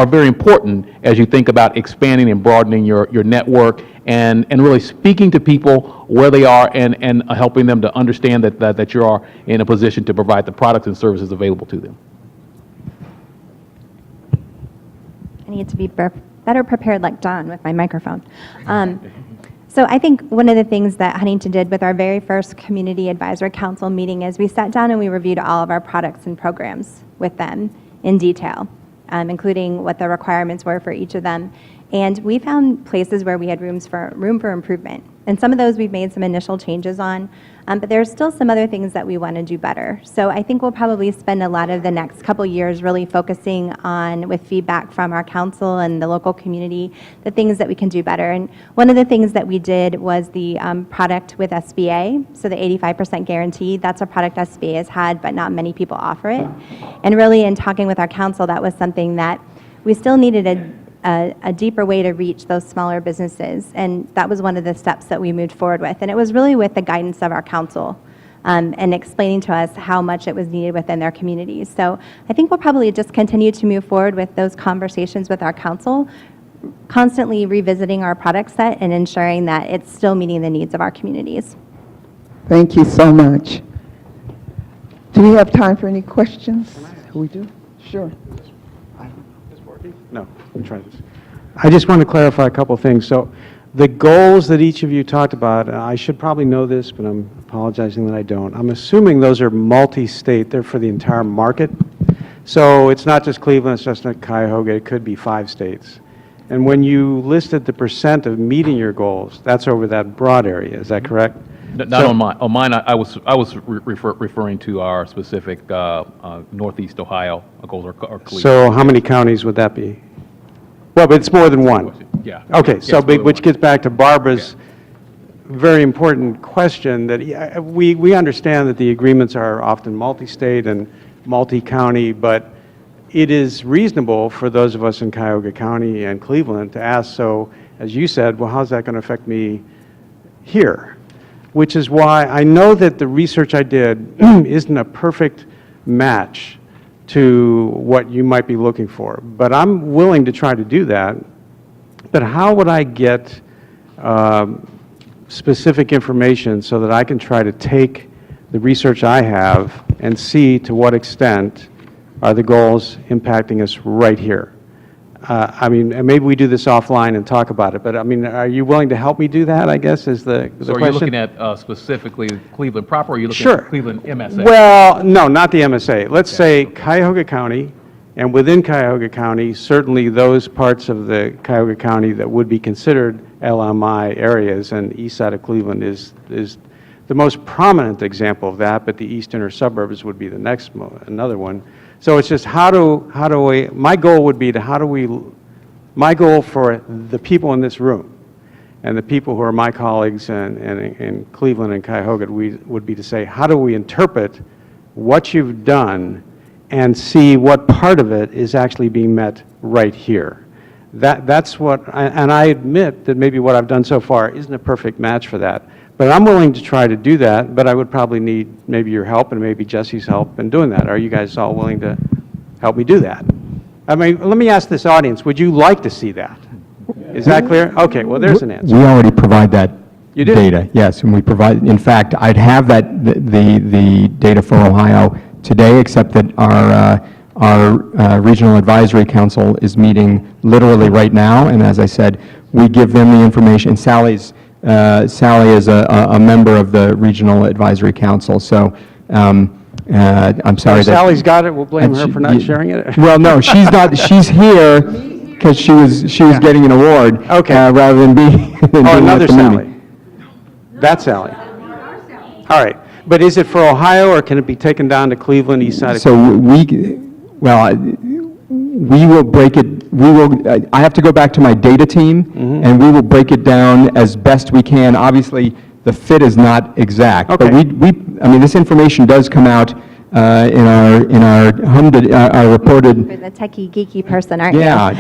[SPEAKER 9] very important as you think about expanding and broadening your network and really speaking to people where they are and helping them to understand that you are in a position to provide the products and services available to them.
[SPEAKER 10] I need to be better prepared like Don with my microphone. So I think one of the things that Huntington did with our very first Community Advisory Council meeting is we sat down and we reviewed all of our products and programs with them in detail, including what the requirements were for each of them. And we found places where we had room for improvement. And some of those we've made some initial changes on, but there's still some other things that we want to do better. So I think we'll probably spend a lot of the next couple years really focusing on, with feedback from our council and the local community, the things that we can do better. And one of the things that we did was the product with SBA, so the 85% guarantee. That's a product SBA has had, but not many people offer it. And really, in talking with our council, that was something that we still needed a deeper way to reach those smaller businesses. And that was one of the steps that we moved forward with. And it was really with the guidance of our council and explaining to us how much it was needed within their communities. So I think we'll probably just continue to move forward with those conversations with our council, constantly revisiting our product set and ensuring that it's still meeting the needs of our communities.
[SPEAKER 2] Thank you so much. Do we have time for any questions? We do? Sure.
[SPEAKER 5] No, let me try this. I just want to clarify a couple things. So the goals that each of you talked about, I should probably know this, but I'm apologizing that I don't. I'm assuming those are multi-state. They're for the entire market. So it's not just Cleveland, it's just not Cuyahoga. It could be 5 states. And when you listed the percent of meeting your goals, that's over that broad area. Is that correct?
[SPEAKER 9] Not on mine. On mine, I was referring to our specific Northeast Ohio goals or Cleveland.
[SPEAKER 5] So how many counties would that be? Well, but it's more than one.
[SPEAKER 9] Yeah.
[SPEAKER 5] Okay, so,
[SPEAKER 9] Yes, more than
[SPEAKER 5] which
[SPEAKER 9] one.
[SPEAKER 5] gets back to Barbara's very important question, that we understand that the agreements are often multi-state and multi-county, but it is reasonable for those of us in Cuyahoga County and Cleveland to ask, so, as you said, well, how's that going to affect me here? Which is why I know that the research I did isn't a perfect match to what you might be looking for. But I'm willing to try to do that. But how would I get specific information so that I can try to take the research I have and see to what extent are the goals impacting us right here? I mean, and maybe we do this offline and talk about it, but I mean, are you willing to help me do that, I guess, is the question?
[SPEAKER 9] So are you looking at specifically Cleveland proper, or are you looking
[SPEAKER 5] Sure.
[SPEAKER 9] at Cleveland MSA?
[SPEAKER 5] Well, no, not the MSA. Let's say Cuyahoga County, and within Cuyahoga County, certainly those parts of the Cuyahoga County that would be considered LMI areas, and east side of Cleveland is the most prominent example of that, but the east inner suburbs would be the next, another one. So it's just how do we, my goal would be to my goal for the people in this room and the people who are my colleagues in Cleveland and Cuyahoga would be to say, how do we interpret what you've done and see what part of it is actually being met right here? That's what, and I admit that maybe what I've done so far isn't a perfect match for that. But I'm willing to try to do that, but I would probably need maybe your help and maybe Jesse's help in doing that. Are you guys all willing to help me do that? I mean, let me ask this audience, would you like to see that? Is that clear? Okay, well, there's an answer.
[SPEAKER 8] We already provide that
[SPEAKER 5] You do?
[SPEAKER 8] data, yes, and we provide, in fact, I'd have that, the data for Ohio today, except that our Regional Advisory Council is meeting literally right now, and as I said, we give them the information. Sally is a member of the Regional Advisory Council, so I'm sorry that...
[SPEAKER 5] Sally's got it, we'll blame her for not sharing it?
[SPEAKER 8] Well, no, she's not, she's here because she was getting an award.
[SPEAKER 5] Okay.
[SPEAKER 8] Rather than being
[SPEAKER 5] Oh,
[SPEAKER 8] being at
[SPEAKER 5] another
[SPEAKER 8] the meeting.
[SPEAKER 5] Sally. That's Sally. All right, but is it for Ohio, or can it be taken down to Cleveland, east side of Cleveland?
[SPEAKER 8] We will break it, I have to go back to my data team, and we will break it down as best we can. Obviously, the fit is not exact, but
[SPEAKER 5] Okay.
[SPEAKER 8] I mean, this information does come out in our reported,
[SPEAKER 10] For the techie, geeky person, aren't you?
[SPEAKER 8] yeah,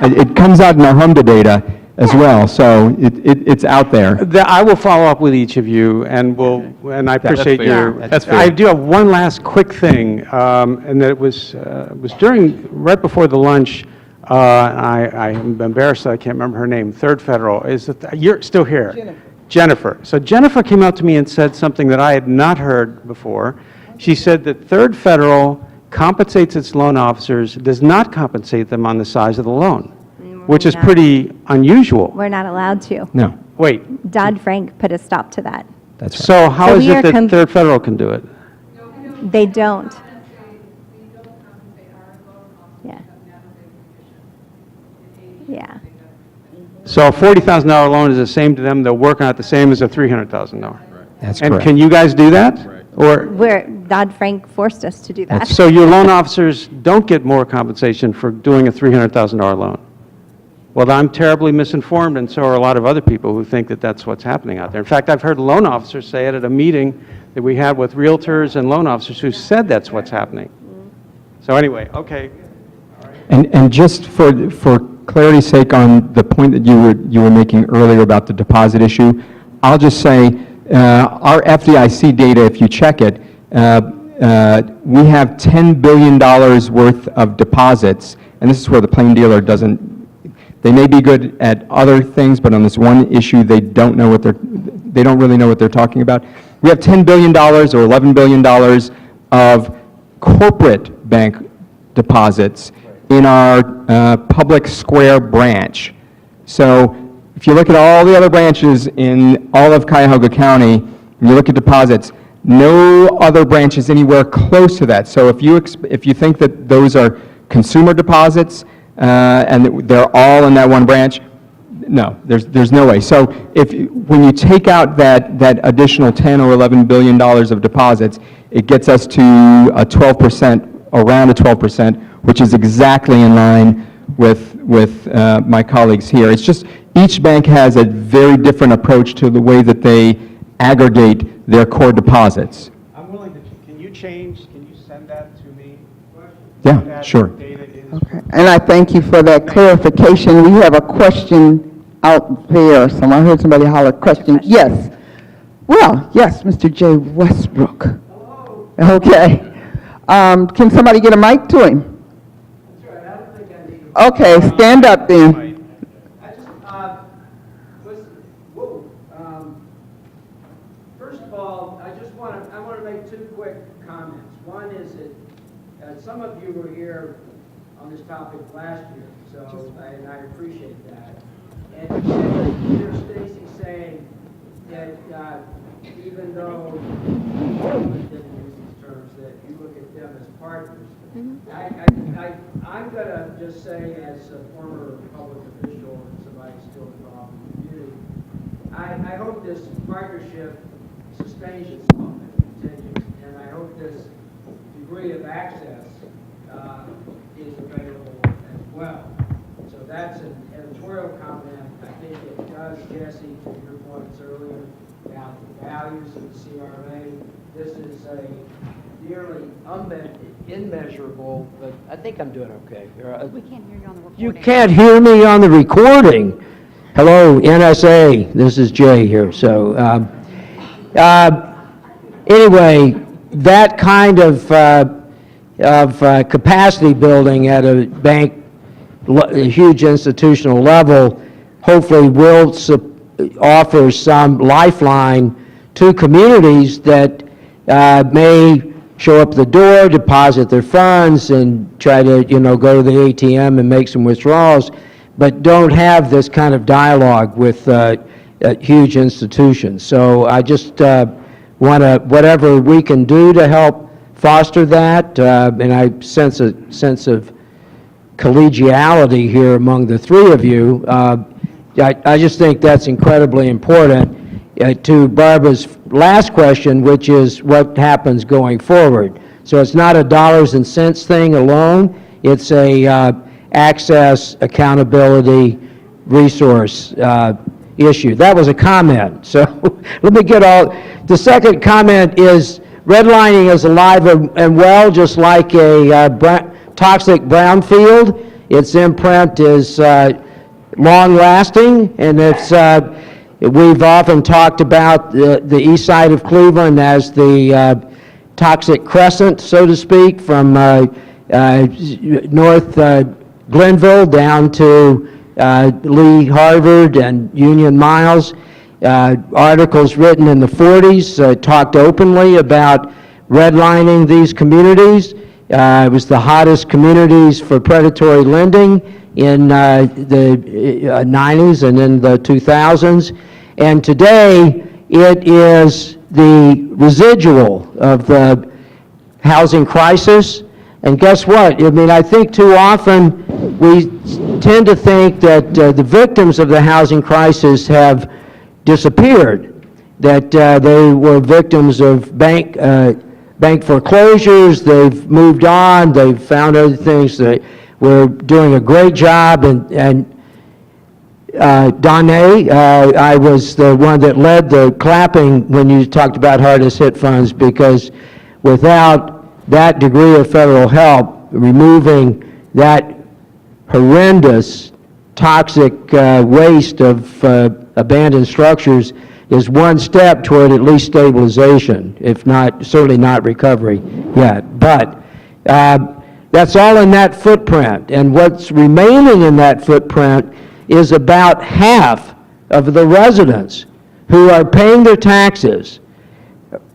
[SPEAKER 8] it comes out in our HMDA data as well, so it's out there.
[SPEAKER 5] I will follow up with each of you, and I appreciate
[SPEAKER 9] fair.
[SPEAKER 5] your...
[SPEAKER 9] That's fair.
[SPEAKER 5] I do have one last quick thing, and that it was right before the lunch, I'm embarrassed that I can't remember her name, Third Federal, you're still here? Jennifer. So Jennifer came out to me and said something that I had not heard before. She said that Third Federal compensates its loan officers, does not compensate them on the size of the loan, which is
[SPEAKER 10] not.
[SPEAKER 5] pretty unusual.
[SPEAKER 10] We're not allowed to.
[SPEAKER 8] No,
[SPEAKER 5] Wait,
[SPEAKER 10] Dodd-Frank put a stop to that.
[SPEAKER 8] that's right.
[SPEAKER 5] so how
[SPEAKER 10] So
[SPEAKER 5] is
[SPEAKER 10] we
[SPEAKER 5] it
[SPEAKER 10] are
[SPEAKER 5] that Third Federal can do it?
[SPEAKER 10] They don't. Yeah. Yeah.
[SPEAKER 5] So a $40,000 loan is the same to them, they'll work on it the same as a $300,000.
[SPEAKER 8] That's
[SPEAKER 5] And
[SPEAKER 8] correct.
[SPEAKER 5] can you guys do that? Or,
[SPEAKER 10] Dodd-Frank forced us to do that.
[SPEAKER 5] so your loan officers don't get more compensation for doing a $300,000 loan? Well, I'm terribly misinformed, and so are a lot of other people who think that that's what's happening out there. In fact, I've heard loan officers say it at a meeting that we had with realtors and loan officers who said that's what's happening. So anyway, okay.
[SPEAKER 8] And just for clarity's sake on the point that you were making earlier about the deposit issue, I'll just say, our FDIC data, if you check it, we have $10 billion worth of deposits, and this is where the plain dealer doesn't, they may be good at other things, but on this one issue, they don't really know what they're talking about. We have $10 billion or $11 billion of corporate bank deposits in our Public Square branch. So if you look at all the other branches in all of Cuyahoga County, and you look at deposits, no other branch is anywhere close to that. So if you think that those are consumer deposits and that they're all in that one branch, no, there's no way. So when you take out that additional 10 or 11 billion dollars of deposits, it gets us to a 12%, around a 12%, which is exactly in line with my colleagues here. It's just each bank has a very different approach to the way that they aggregate their core deposits.
[SPEAKER 5] I'm willing to, can you send that to me?
[SPEAKER 8] Yeah, sure.
[SPEAKER 2] Okay. And I thank you for that clarification. We have a question out there. I heard somebody holler, question. Yes. Well, yes, Mr. J. Westbrook. Okay. Can somebody get a mic to him? Okay, stand up then.
[SPEAKER 3] First of all, I want to make two quick comments. One is that some of you were here on this topic last year, and I appreciate that. And you hear Stacy saying that even though you didn't use these terms, that you look at them as partners. I'm going to just say, as a former public official and somebody still involved in the community, I hope this partnership sustains itself and continues, and I hope this degree of access is available as well. So that's an editorial comment. I think it does, Jesse, to your points earlier about the values of the CRA. This is a nearly immeasurable, but I think I'm doing okay.
[SPEAKER 11] We can't hear you on the recording.
[SPEAKER 3] You can't hear me on the recording. Hello, NSA. This is Jay here. So, anyway, that kind of capacity building at a bank, a huge institutional level, hopefully will offer some lifeline to communities that may show up at the door, deposit their funds, and try to, go to the ATM and make some withdrawals, but don't have this kind of dialogue with huge institutions. So I just want to, whatever we can do to help foster that, and I sense a sense of collegiality here among the three of you. I just think that's incredibly important. To Barbara's last question, which is what happens going forward. So it's not a dollars and cents thing alone. It's a access, accountability, resource issue. That was a comment. So let me get all. The second comment is redlining is alive and well, just like a toxic brownfield. Its imprint is long-lasting, and it's. We've often talked about the east side of Cleveland as the toxic crescent, so to speak, from north Glenville down to Lee Harvard and Union Miles. Articles written in the 40s talked openly about redlining these communities. It was the hottest communities for predatory lending in the 90s and in the 2000s. And today, it is the residual of the housing crisis. And guess what? I mean, I think too often we tend to think that the victims of the housing crisis have disappeared, that they were victims of bank foreclosures, they've moved on, they've found other things, that we're doing a great job, and Donnay, I was the one that led the clapping when you talked about hardest hit funds, because without that degree of federal help, removing that horrendous, toxic waste of abandoned structures is one step toward at least stabilization, if not, certainly not recovery yet. But that's all in that footprint, and what's remaining in that footprint is about half of the residents who are paying their taxes,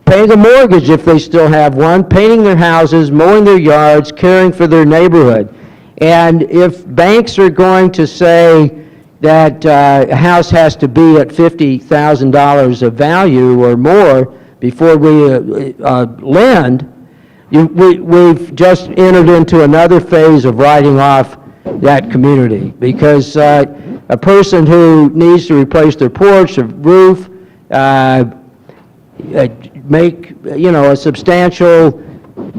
[SPEAKER 3] paying a mortgage if they still have one, painting their houses, mowing their yards, caring for their neighborhood. And if banks are going to say that a house has to be at $50,000 of value or more before we lend, we've just entered into another phase of writing off that community, because a person who needs to replace their porch, or roof, make, a substantial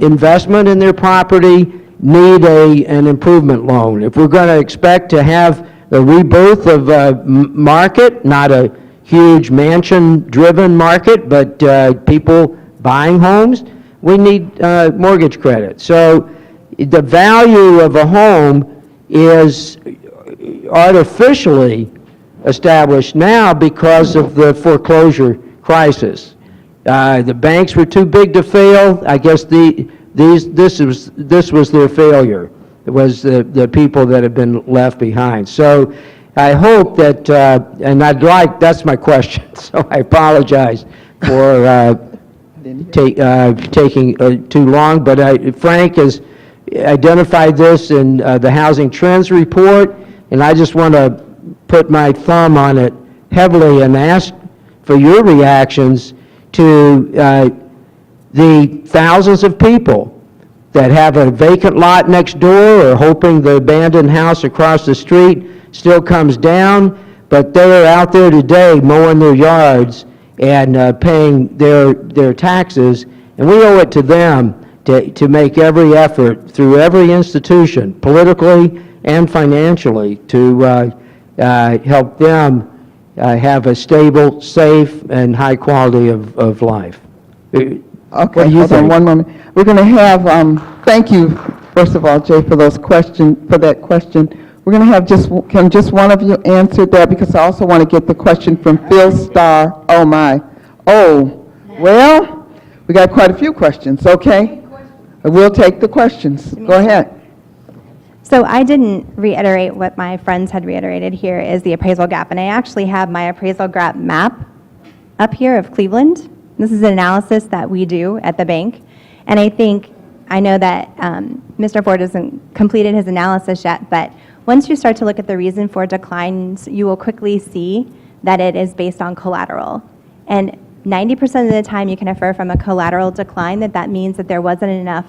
[SPEAKER 3] investment in their property, need an improvement loan. If we're going to expect to have the rebirth of a market, not a huge mansion-driven market, but people buying homes, we need mortgage credit. So the value of a home is artificially established now because of the foreclosure crisis. The banks were too big to fail. I guess this was their failure. It was the people that have been left behind. So I hope that, and that's my question, so I apologize for taking too long, but Frank has identified this in the Housing Trends Report, and I just want to put my thumb on it heavily and ask for your reactions to the thousands of people that have a vacant lot next door or hoping the abandoned house across the street still comes down, but they're out there today mowing their yards and paying their taxes, and we owe it to them to make every effort through every institution, politically and financially, to help them have a stable, safe, and high quality of life.
[SPEAKER 2] Okay,
[SPEAKER 3] do you
[SPEAKER 2] hold on
[SPEAKER 3] think?
[SPEAKER 2] one moment. We're going to have, thank you, first of all, Jay, for that question. We're going to have can just one of you answer that, because I also want to get the question from Phil Starr. Oh, my. Oh, well, we got quite a few questions, okay? We'll take the questions. Go ahead.
[SPEAKER 10] So I didn't reiterate what my friends had reiterated here is the appraisal gap, and I actually have my appraisal gap map up here of Cleveland. This is an analysis that we do at the bank, and I know that Mr. Ford hasn't completed his analysis yet, but once you start to look at the reason for declines, you will quickly see that it is based on collateral. And 90% of the time you can infer from a collateral decline that means that there wasn't enough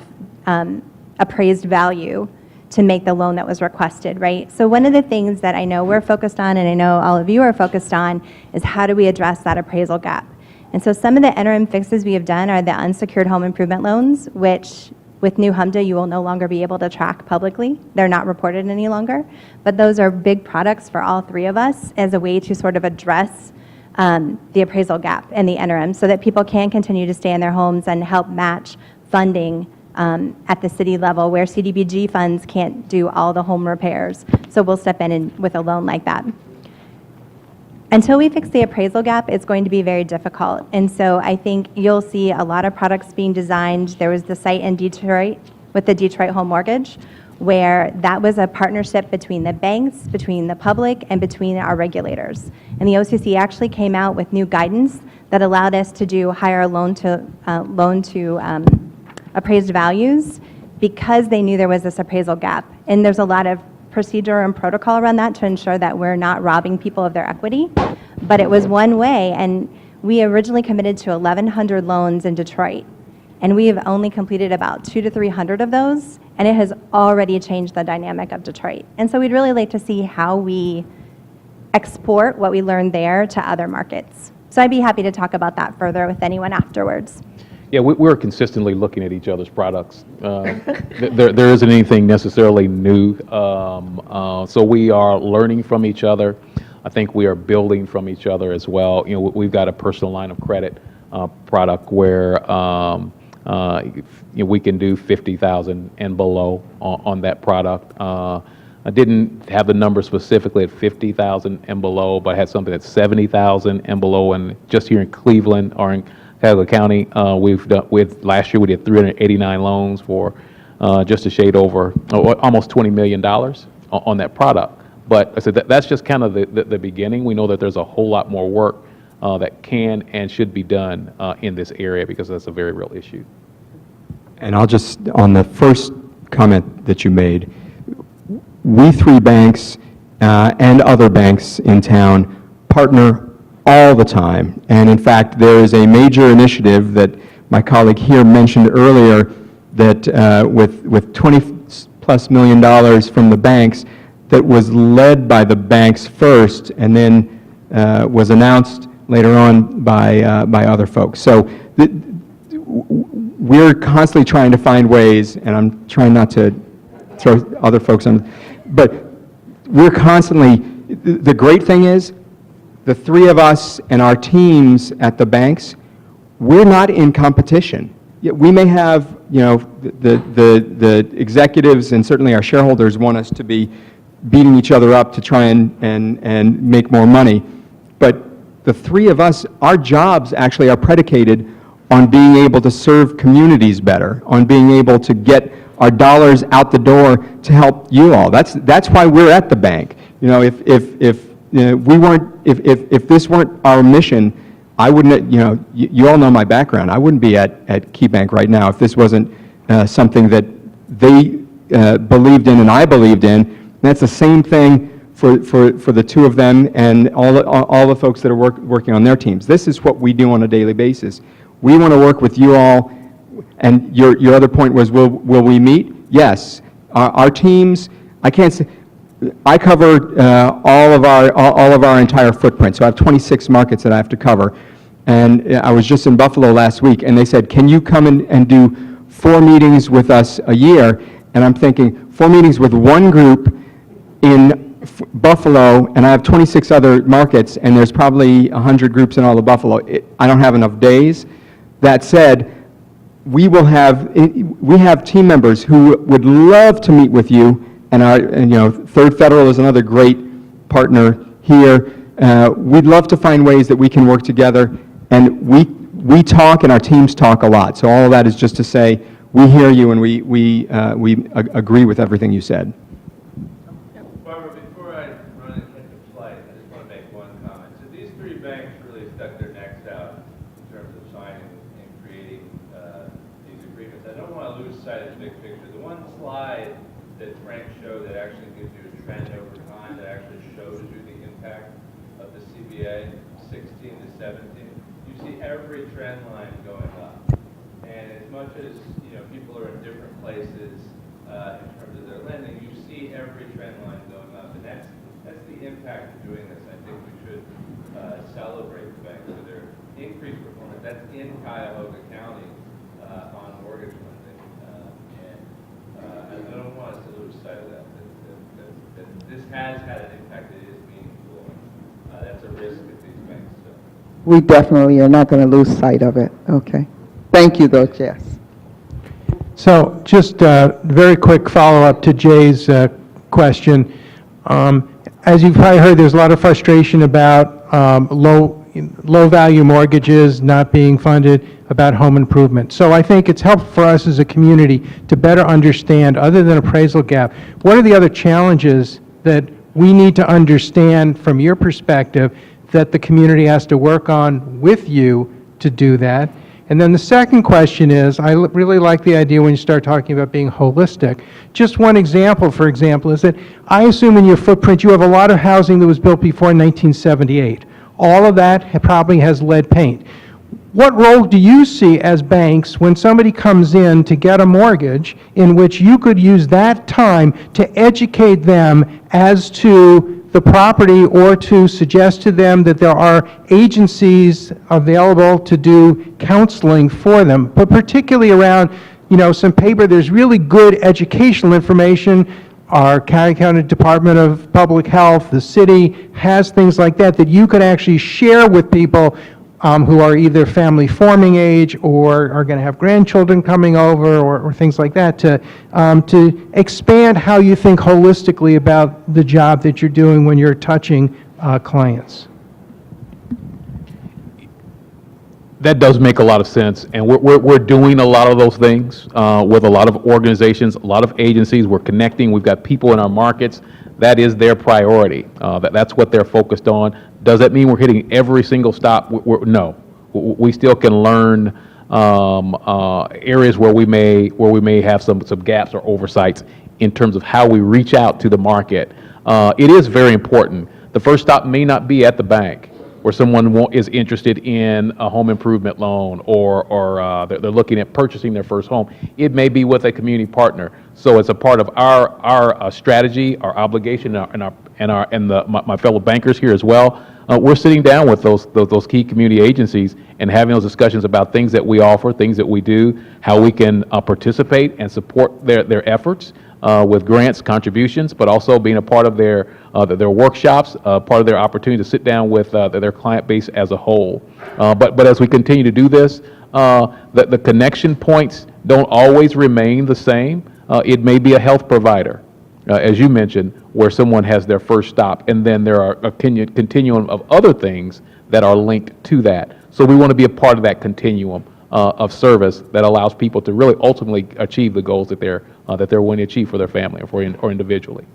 [SPEAKER 10] appraised value to make the loan that was requested, right? So one of the things that I know we're focused on, and I know all of you are focused on, is how do we address that appraisal gap? And so some of the interim fixes we have done are the unsecured home improvement loans, which with new HMDA you will no longer be able to track publicly. They're not reported any longer. But those are big products for all three of us as a way to sort of address the appraisal gap in the interim so that people can continue to stay in their homes and help match funding at the city level where CDBG funds can't do all the home repairs. So we'll step in with a loan like that. Until we fix the appraisal gap, it's going to be very difficult. And so I think you'll see a lot of products being designed. There was the site in Detroit with the Detroit Home Mortgage, where that was a partnership between the banks, between the public, and between our regulators. And the OCC actually came out with new guidance that allowed us to do higher loan to appraised values because they knew there was this appraisal gap. And there's a lot of procedure and protocol around that to ensure that we're not robbing people of their equity. But it was one way, and we originally committed to 1,100 loans in Detroit. And we have only completed about 200 to 300 of those, and it has already changed the dynamic of Detroit. And so we'd really like to see how we export what we learned there to other markets. So I'd be happy to talk about that further with anyone afterwards.
[SPEAKER 9] Yeah, we're consistently looking at each other's products. There isn't anything necessarily new, so we are learning from each other. I think we are building from each other as well. You know, we've got a personal line of credit product where we can do 50,000 and below on that product. I didn't have the number specifically at 50,000 and below, but I had something that's 70,000 and below. And just here in Cleveland or in Cuyahoga County, last year we did 389 loans for just a shade over almost $20 million on that product. But I said that's just kind of the beginning. We know that there's a whole lot more work that can and should be done in this area because that's a very real issue.
[SPEAKER 8] And I'll just, on the first comment that you made, we three banks and other banks in town partner all the time. And in fact, there is a major initiative that my colleague here mentioned earlier that with $20+ million from the banks that was led by the banks first and then was announced later on by other folks. So we're constantly trying to find ways, and I'm trying not to throw other folks on, but we're constantly, the great thing is, the three of us and our teams at the banks, we're not in competition. We may have, you know, the executives and certainly our shareholders want us to be beating each other up to try and make more money. But the three of us, our jobs actually are predicated on being able to serve communities better, on being able to get our dollars out the door to help you all. That's why we're at the bank. You know, if we weren't, if this weren't our mission, I wouldn't, you know, you all know my background. I wouldn't be at KeyBank right now if this wasn't something that they believed in and I believed in. And that's the same thing for the two of them and all the folks that are working on their teams. This is what we do on a daily basis. We want to work with you all. And your other point was, will we meet? Yes. Our teams, I can't say, I cover all of our entire footprint. So I have 26 markets that I have to cover. And I was just in Buffalo last week, and they said, can you come in and do 4 meetings with us a year? And I'm thinking, 4 meetings with one group in Buffalo, and I have 26 other markets, and there's probably 100 groups in all of Buffalo. I don't have enough days. That said, we have team members who would love to meet with you, and you know, Third Federal is another great partner here. We'd love to find ways that we can work together, and we talk and our teams talk a lot. So all of that is just to say we hear you and we agree with everything you said.
[SPEAKER 1] Barbara, before I run and catch a flight, I just want to make one comment. So these 3 banks really stuck their necks out in terms of signing and creating these agreements. I don't want to lose sight of the big picture. The one slide that Frank showed that actually gives you a trend over time, that actually shows you the impact of the CBA, 16 to 17, you see every trend line going up. And as much as, you know, people are in different places in terms of their lending, you see every trend line going up. And that's the impact of doing this. I think we should celebrate the banks for their increased performance. That's in Cuyahoga County on mortgage lending. And I don't want us to lose sight of that. That this has had an impact. It is meaningful. That's a risk that these banks took.
[SPEAKER 2] We definitely are not going to lose sight of it. Okay. Thank you, though, Jess.
[SPEAKER 11] So just a very quick follow-up to Jay's question. As you've probably heard, there's a lot of frustration about low low-value mortgages not being funded, about home improvement. So I think it's helpful for us as a community to better understand, other than appraisal gap, what are the other challenges that we need to understand from your perspective that the community has to work on with you to do that. And then the second question is, I really like the idea when you start talking about being holistic. Just one example, for example, is that I assume in your footprint you have a lot of housing that was built before 1978. All of that probably has lead paint. What role do you see as banks when somebody comes in to get a mortgage in which you could use that time to educate them as to the property or to suggest to them that there are agencies available to do counseling for them, but particularly around, some paper, there's really good educational information. Our County Department of Public Health, the city has things like that you could actually share with people who are either family forming age or are going to have grandchildren coming over or things like that to expand how you think holistically about the job that you're doing when you're touching clients.
[SPEAKER 9] That does make a lot of sense, and we're doing a lot of those things with a lot of organizations, a lot of agencies. We're connecting. We've got people in our markets. That is their priority. That's what they're focused on. Does that mean we're hitting every single stop? No. We still can learn areas where we may have some gaps or oversights in terms of how we reach out to the market. It is very important. The first stop may not be at the bank, where someone is interested in a home improvement loan or they're looking at purchasing their first home. It may be with a community partner. So it's a part of our strategy, our obligation, and my fellow bankers here as well. We're sitting down with those key community agencies and having those discussions about things that we offer, things that we do, how we can participate and support their efforts with grants, contributions, but also being a part of their workshops, part of their opportunity to sit down with their client base as a whole. But as we continue to do this, the connection points don't always remain the same. It may be a health provider, as you mentioned, where someone has their first stop, and then there are a continuum of other things that are linked to that. So we want to be a part of that continuum of service that allows people to really ultimately achieve the goals that they're wanting to achieve for their family or individually.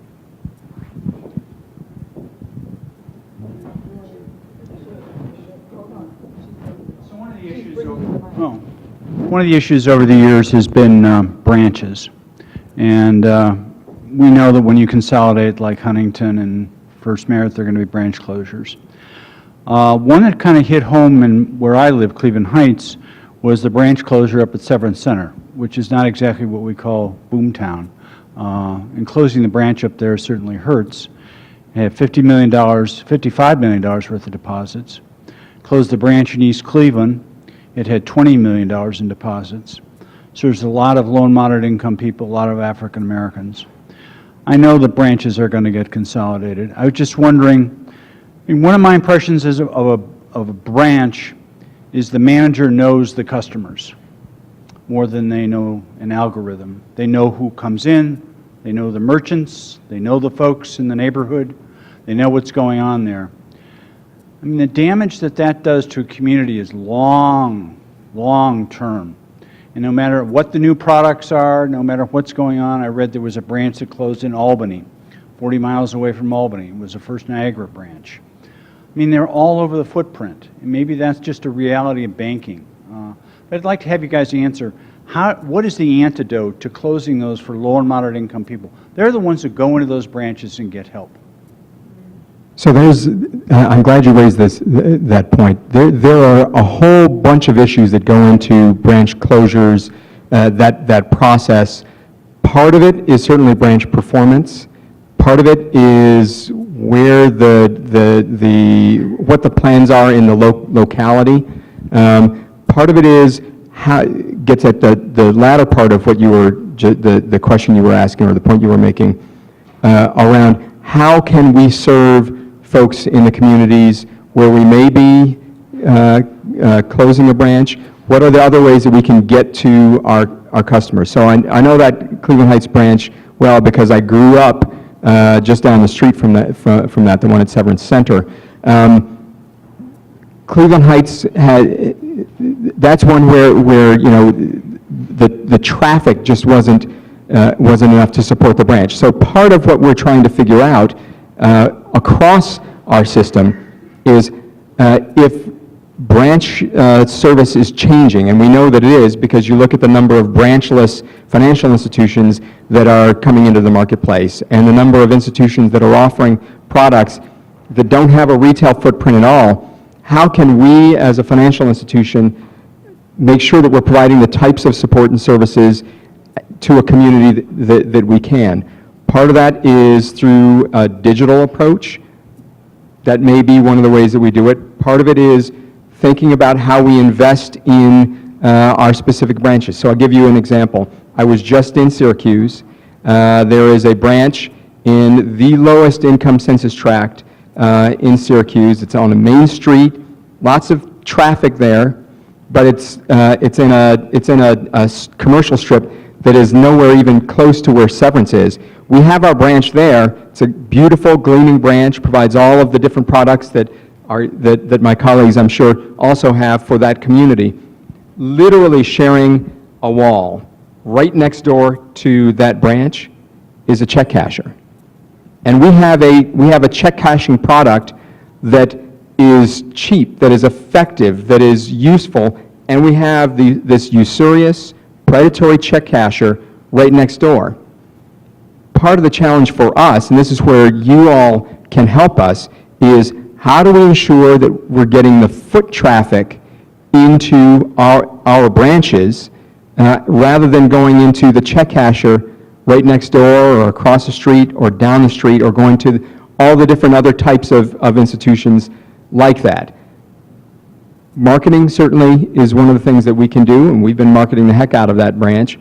[SPEAKER 6] One of the issues over the years has been branches. And we know that when you consolidate like Huntington and First Merit, there are going to be branch closures. One that kind of hit home in where I live, Cleveland Heights, was the branch closure up at Severance Center, which is not exactly what we call boomtown. And closing the branch up there certainly hurts. It had $55 million worth of deposits. Closed the branch in East Cleveland. It had $20 million in deposits. So there's a lot of low and moderate income people, a lot of African Americans. I know the branches are going to get consolidated. I was just wondering, one of my impressions is of a branch is the manager knows the customers more than they know an algorithm. They know who comes in, they know the merchants, they know the folks in the neighborhood, they know what's going on there. I mean, the damage that does to a community is long term. And no matter what the new products are, no matter what's going on, I read there was a branch that closed in Albany, 40 miles away from Albany. It was the First Niagara branch. I mean, they're all over the footprint. And maybe that's just a reality of banking. But I'd like to have you guys answer, what is the antidote to closing those for low and moderate income people? They're the ones who go into those branches and get help.
[SPEAKER 8] So I'm glad you raised that point. There are a whole bunch of issues that go into branch closures, that process. Part of it is certainly branch performance. Part of it is where what the plans are in the locality. Part of it is gets at the latter part of what you were, the question you were asking or the point you were making around how can we serve folks in the communities where we may be closing a branch. What are the other ways that we can get to our customers? So I know that Cleveland Heights branch well because I grew up just down the street from that, the one at Severance Center. Cleveland Heights that's one where the traffic just wasn't enough to support the branch. So part of what we're trying to figure out across our system is if branch service is changing, and we know that it is because you look at the number of branchless financial institutions that are coming into the marketplace and the number of institutions that are offering products that don't have a retail footprint at all. How can we, as a financial institution, make sure that we're providing the types of support and services to a community that we can? Part of that is through a digital approach. That may be one of the ways that we do it. Part of it is thinking about how we invest in our specific branches. So I'll give you an example. I was just in Syracuse. There is a branch in the lowest income census tract in Syracuse. It's on a main street, lots of traffic there, but it's in a commercial strip that is nowhere even close to where Severance is. We have our branch there. It's a beautiful, gleaming branch, provides all of the different products that my colleagues, I'm sure, also have for that community. Literally sharing a wall right next door to that branch is a check casher. And we have a check cashing product that is cheap, that is effective, that is useful, and we have this usurious, predatory check casher right next door. Part of the challenge for us, and this is where you all can help us, is how do we ensure that we're getting the foot traffic into our branches rather than going into the check casher right next door or across the street or down the street or going to all the different other types of institutions like that. Marketing certainly is one of the things that we can do, and we've been marketing the heck out of that branch.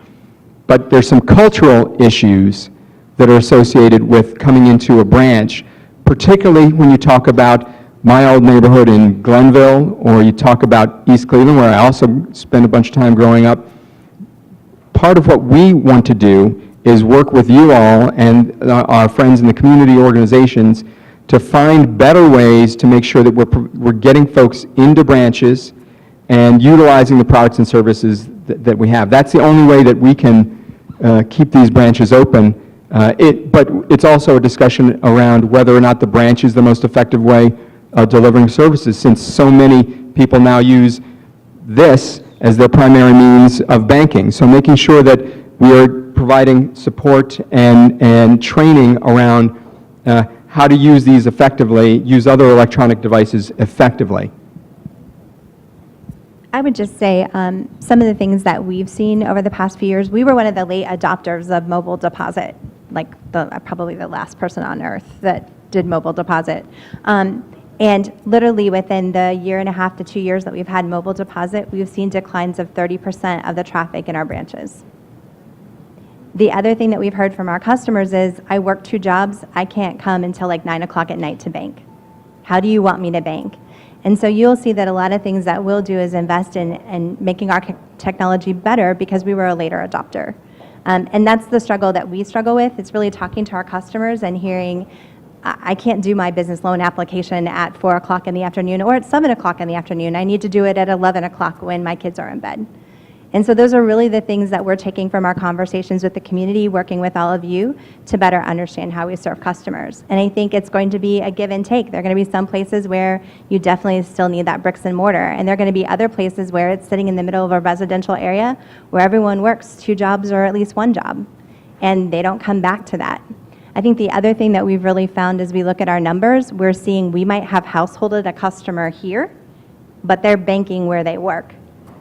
[SPEAKER 8] But there's some cultural issues that are associated with coming into a branch, particularly when you talk about my old neighborhood in Glenville, or you talk about East Cleveland, where I also spent a bunch of time growing up. Part of what we want to do is work with you all and our friends in the community organizations to find better ways to make sure that we're getting folks into branches and utilizing the products and services that we have. That's the only way that we can keep these branches open. But it's also a discussion around whether or not the branch is the most effective way of delivering services, since so many people now use this as their primary means of banking. So making sure that we are providing support and training around how to use these effectively, use other electronic devices effectively.
[SPEAKER 10] I would just say some of the things that we've seen over the past few years, we were one of the late adopters of mobile deposit, like probably the last person on earth that did mobile deposit. And literally within the year and a half to 2 years that we've had mobile deposit, we've seen declines of 30% of the traffic in our branches. The other thing that we've heard from our customers is, I work 2 jobs, I can't come until like 9 o'clock at night to bank. How do you want me to bank? And so you'll see that a lot of things that we'll do is invest in making our technology better because we were a later adopter. And that's the struggle that we struggle with. It's really talking to our customers and hearing, I can't do my business loan application at 4 o'clock in the afternoon or at 7 o'clock in the afternoon. I need to do it at 11 o'clock when my kids are in bed. And so those are really the things that we're taking from our conversations with the community, working with all of you to better understand how we serve customers. And I think it's going to be a give and take. There are going to be some places where you definitely still need that bricks and mortar. And there are going to be other places where it's sitting in the middle of a residential area where everyone works 2 jobs or at least 1 job. And they don't come back to that. I think the other thing that we've really found as we look at our numbers, we're seeing we might have householded a customer here, but they're banking where they work.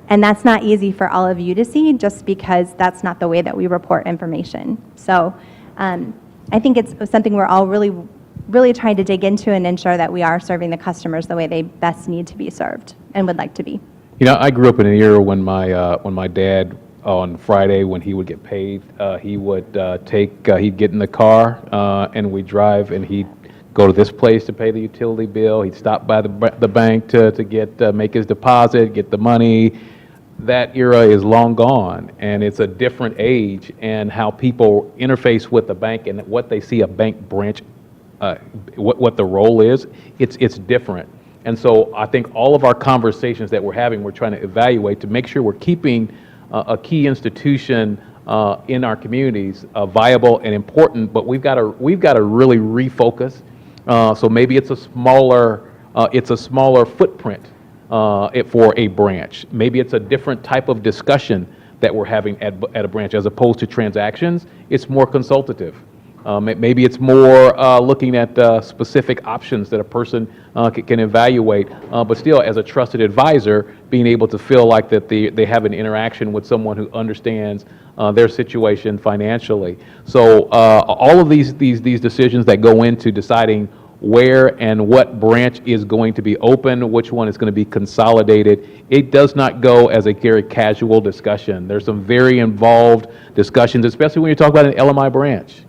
[SPEAKER 10] And that's not easy for all of you to see just because that's not the way that we report information. So I think it's something we're all really trying to dig into and ensure that we are serving the customers the way they best need to be served and would like to be.
[SPEAKER 9] You know, I grew up in an era when my dad, on Friday when he would get paid, he would he'd get in the car and we'd drive and he'd go to this place to pay the utility bill. He'd stop by the bank to make his deposit, get the money. That era is long gone, and it's a different age, and how people interface with the bank and what they see a bank branch, what the role is, it's different. And so I think all of our conversations that we're having, we're trying to evaluate to make sure we're keeping a key institution in our communities viable and important, but we've got to really refocus. So maybe it's a smaller footprint for a branch. Maybe it's a different type of discussion that we're having at a branch as opposed to transactions. It's more consultative. Maybe it's more looking at specific options that a person can evaluate, but still, as a trusted advisor, being able to feel like that they have an interaction with someone who understands their situation financially. So all of these decisions that go into deciding where and what branch is going to be open, which one is going to be consolidated, it does not go as a very casual discussion. There's some very involved discussions, especially when you talk about an LMI branch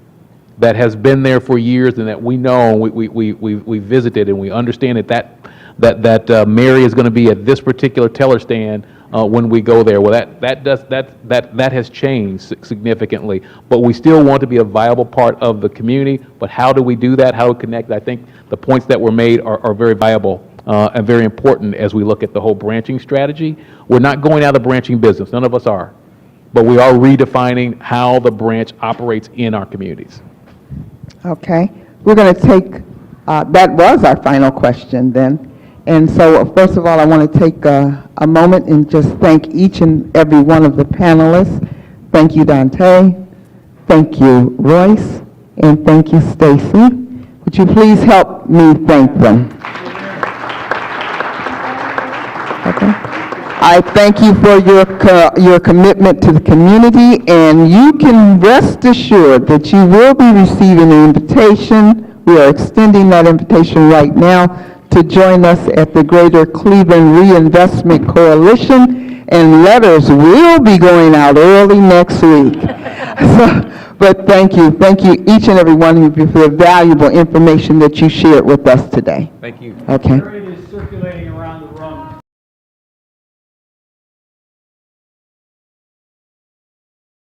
[SPEAKER 9] that has been there for years and that we know, and we visited and we understand that Mary is going to be at this particular teller stand when we go there. Well, that has changed significantly, but we still want to be a viable part of the community. But how do we do that? How do we connect? I think the points that were made are very viable and very important as we look at the whole branching strategy. We're not going out of the branching business. None of us are, but we are redefining how the branch operates in our communities.
[SPEAKER 2] Okay, we're going to take, that was our final question then. And so, first of all, I want to take a moment and just thank each and every one of the panelists. Thank you, Dante. Thank you, Royce. And thank you, Stacy. Would you please help me thank them? Okay. I thank you for your commitment to the community, and you can rest assured that you will be receiving an invitation. We are extending that invitation right now to join us at the Greater Cleveland Reinvestment Coalition, and letters will be going out early next week. But thank you each and every one of you for the valuable information that you shared with us today.
[SPEAKER 9] Thank you.
[SPEAKER 2] Okay.
[SPEAKER 5] It is circulating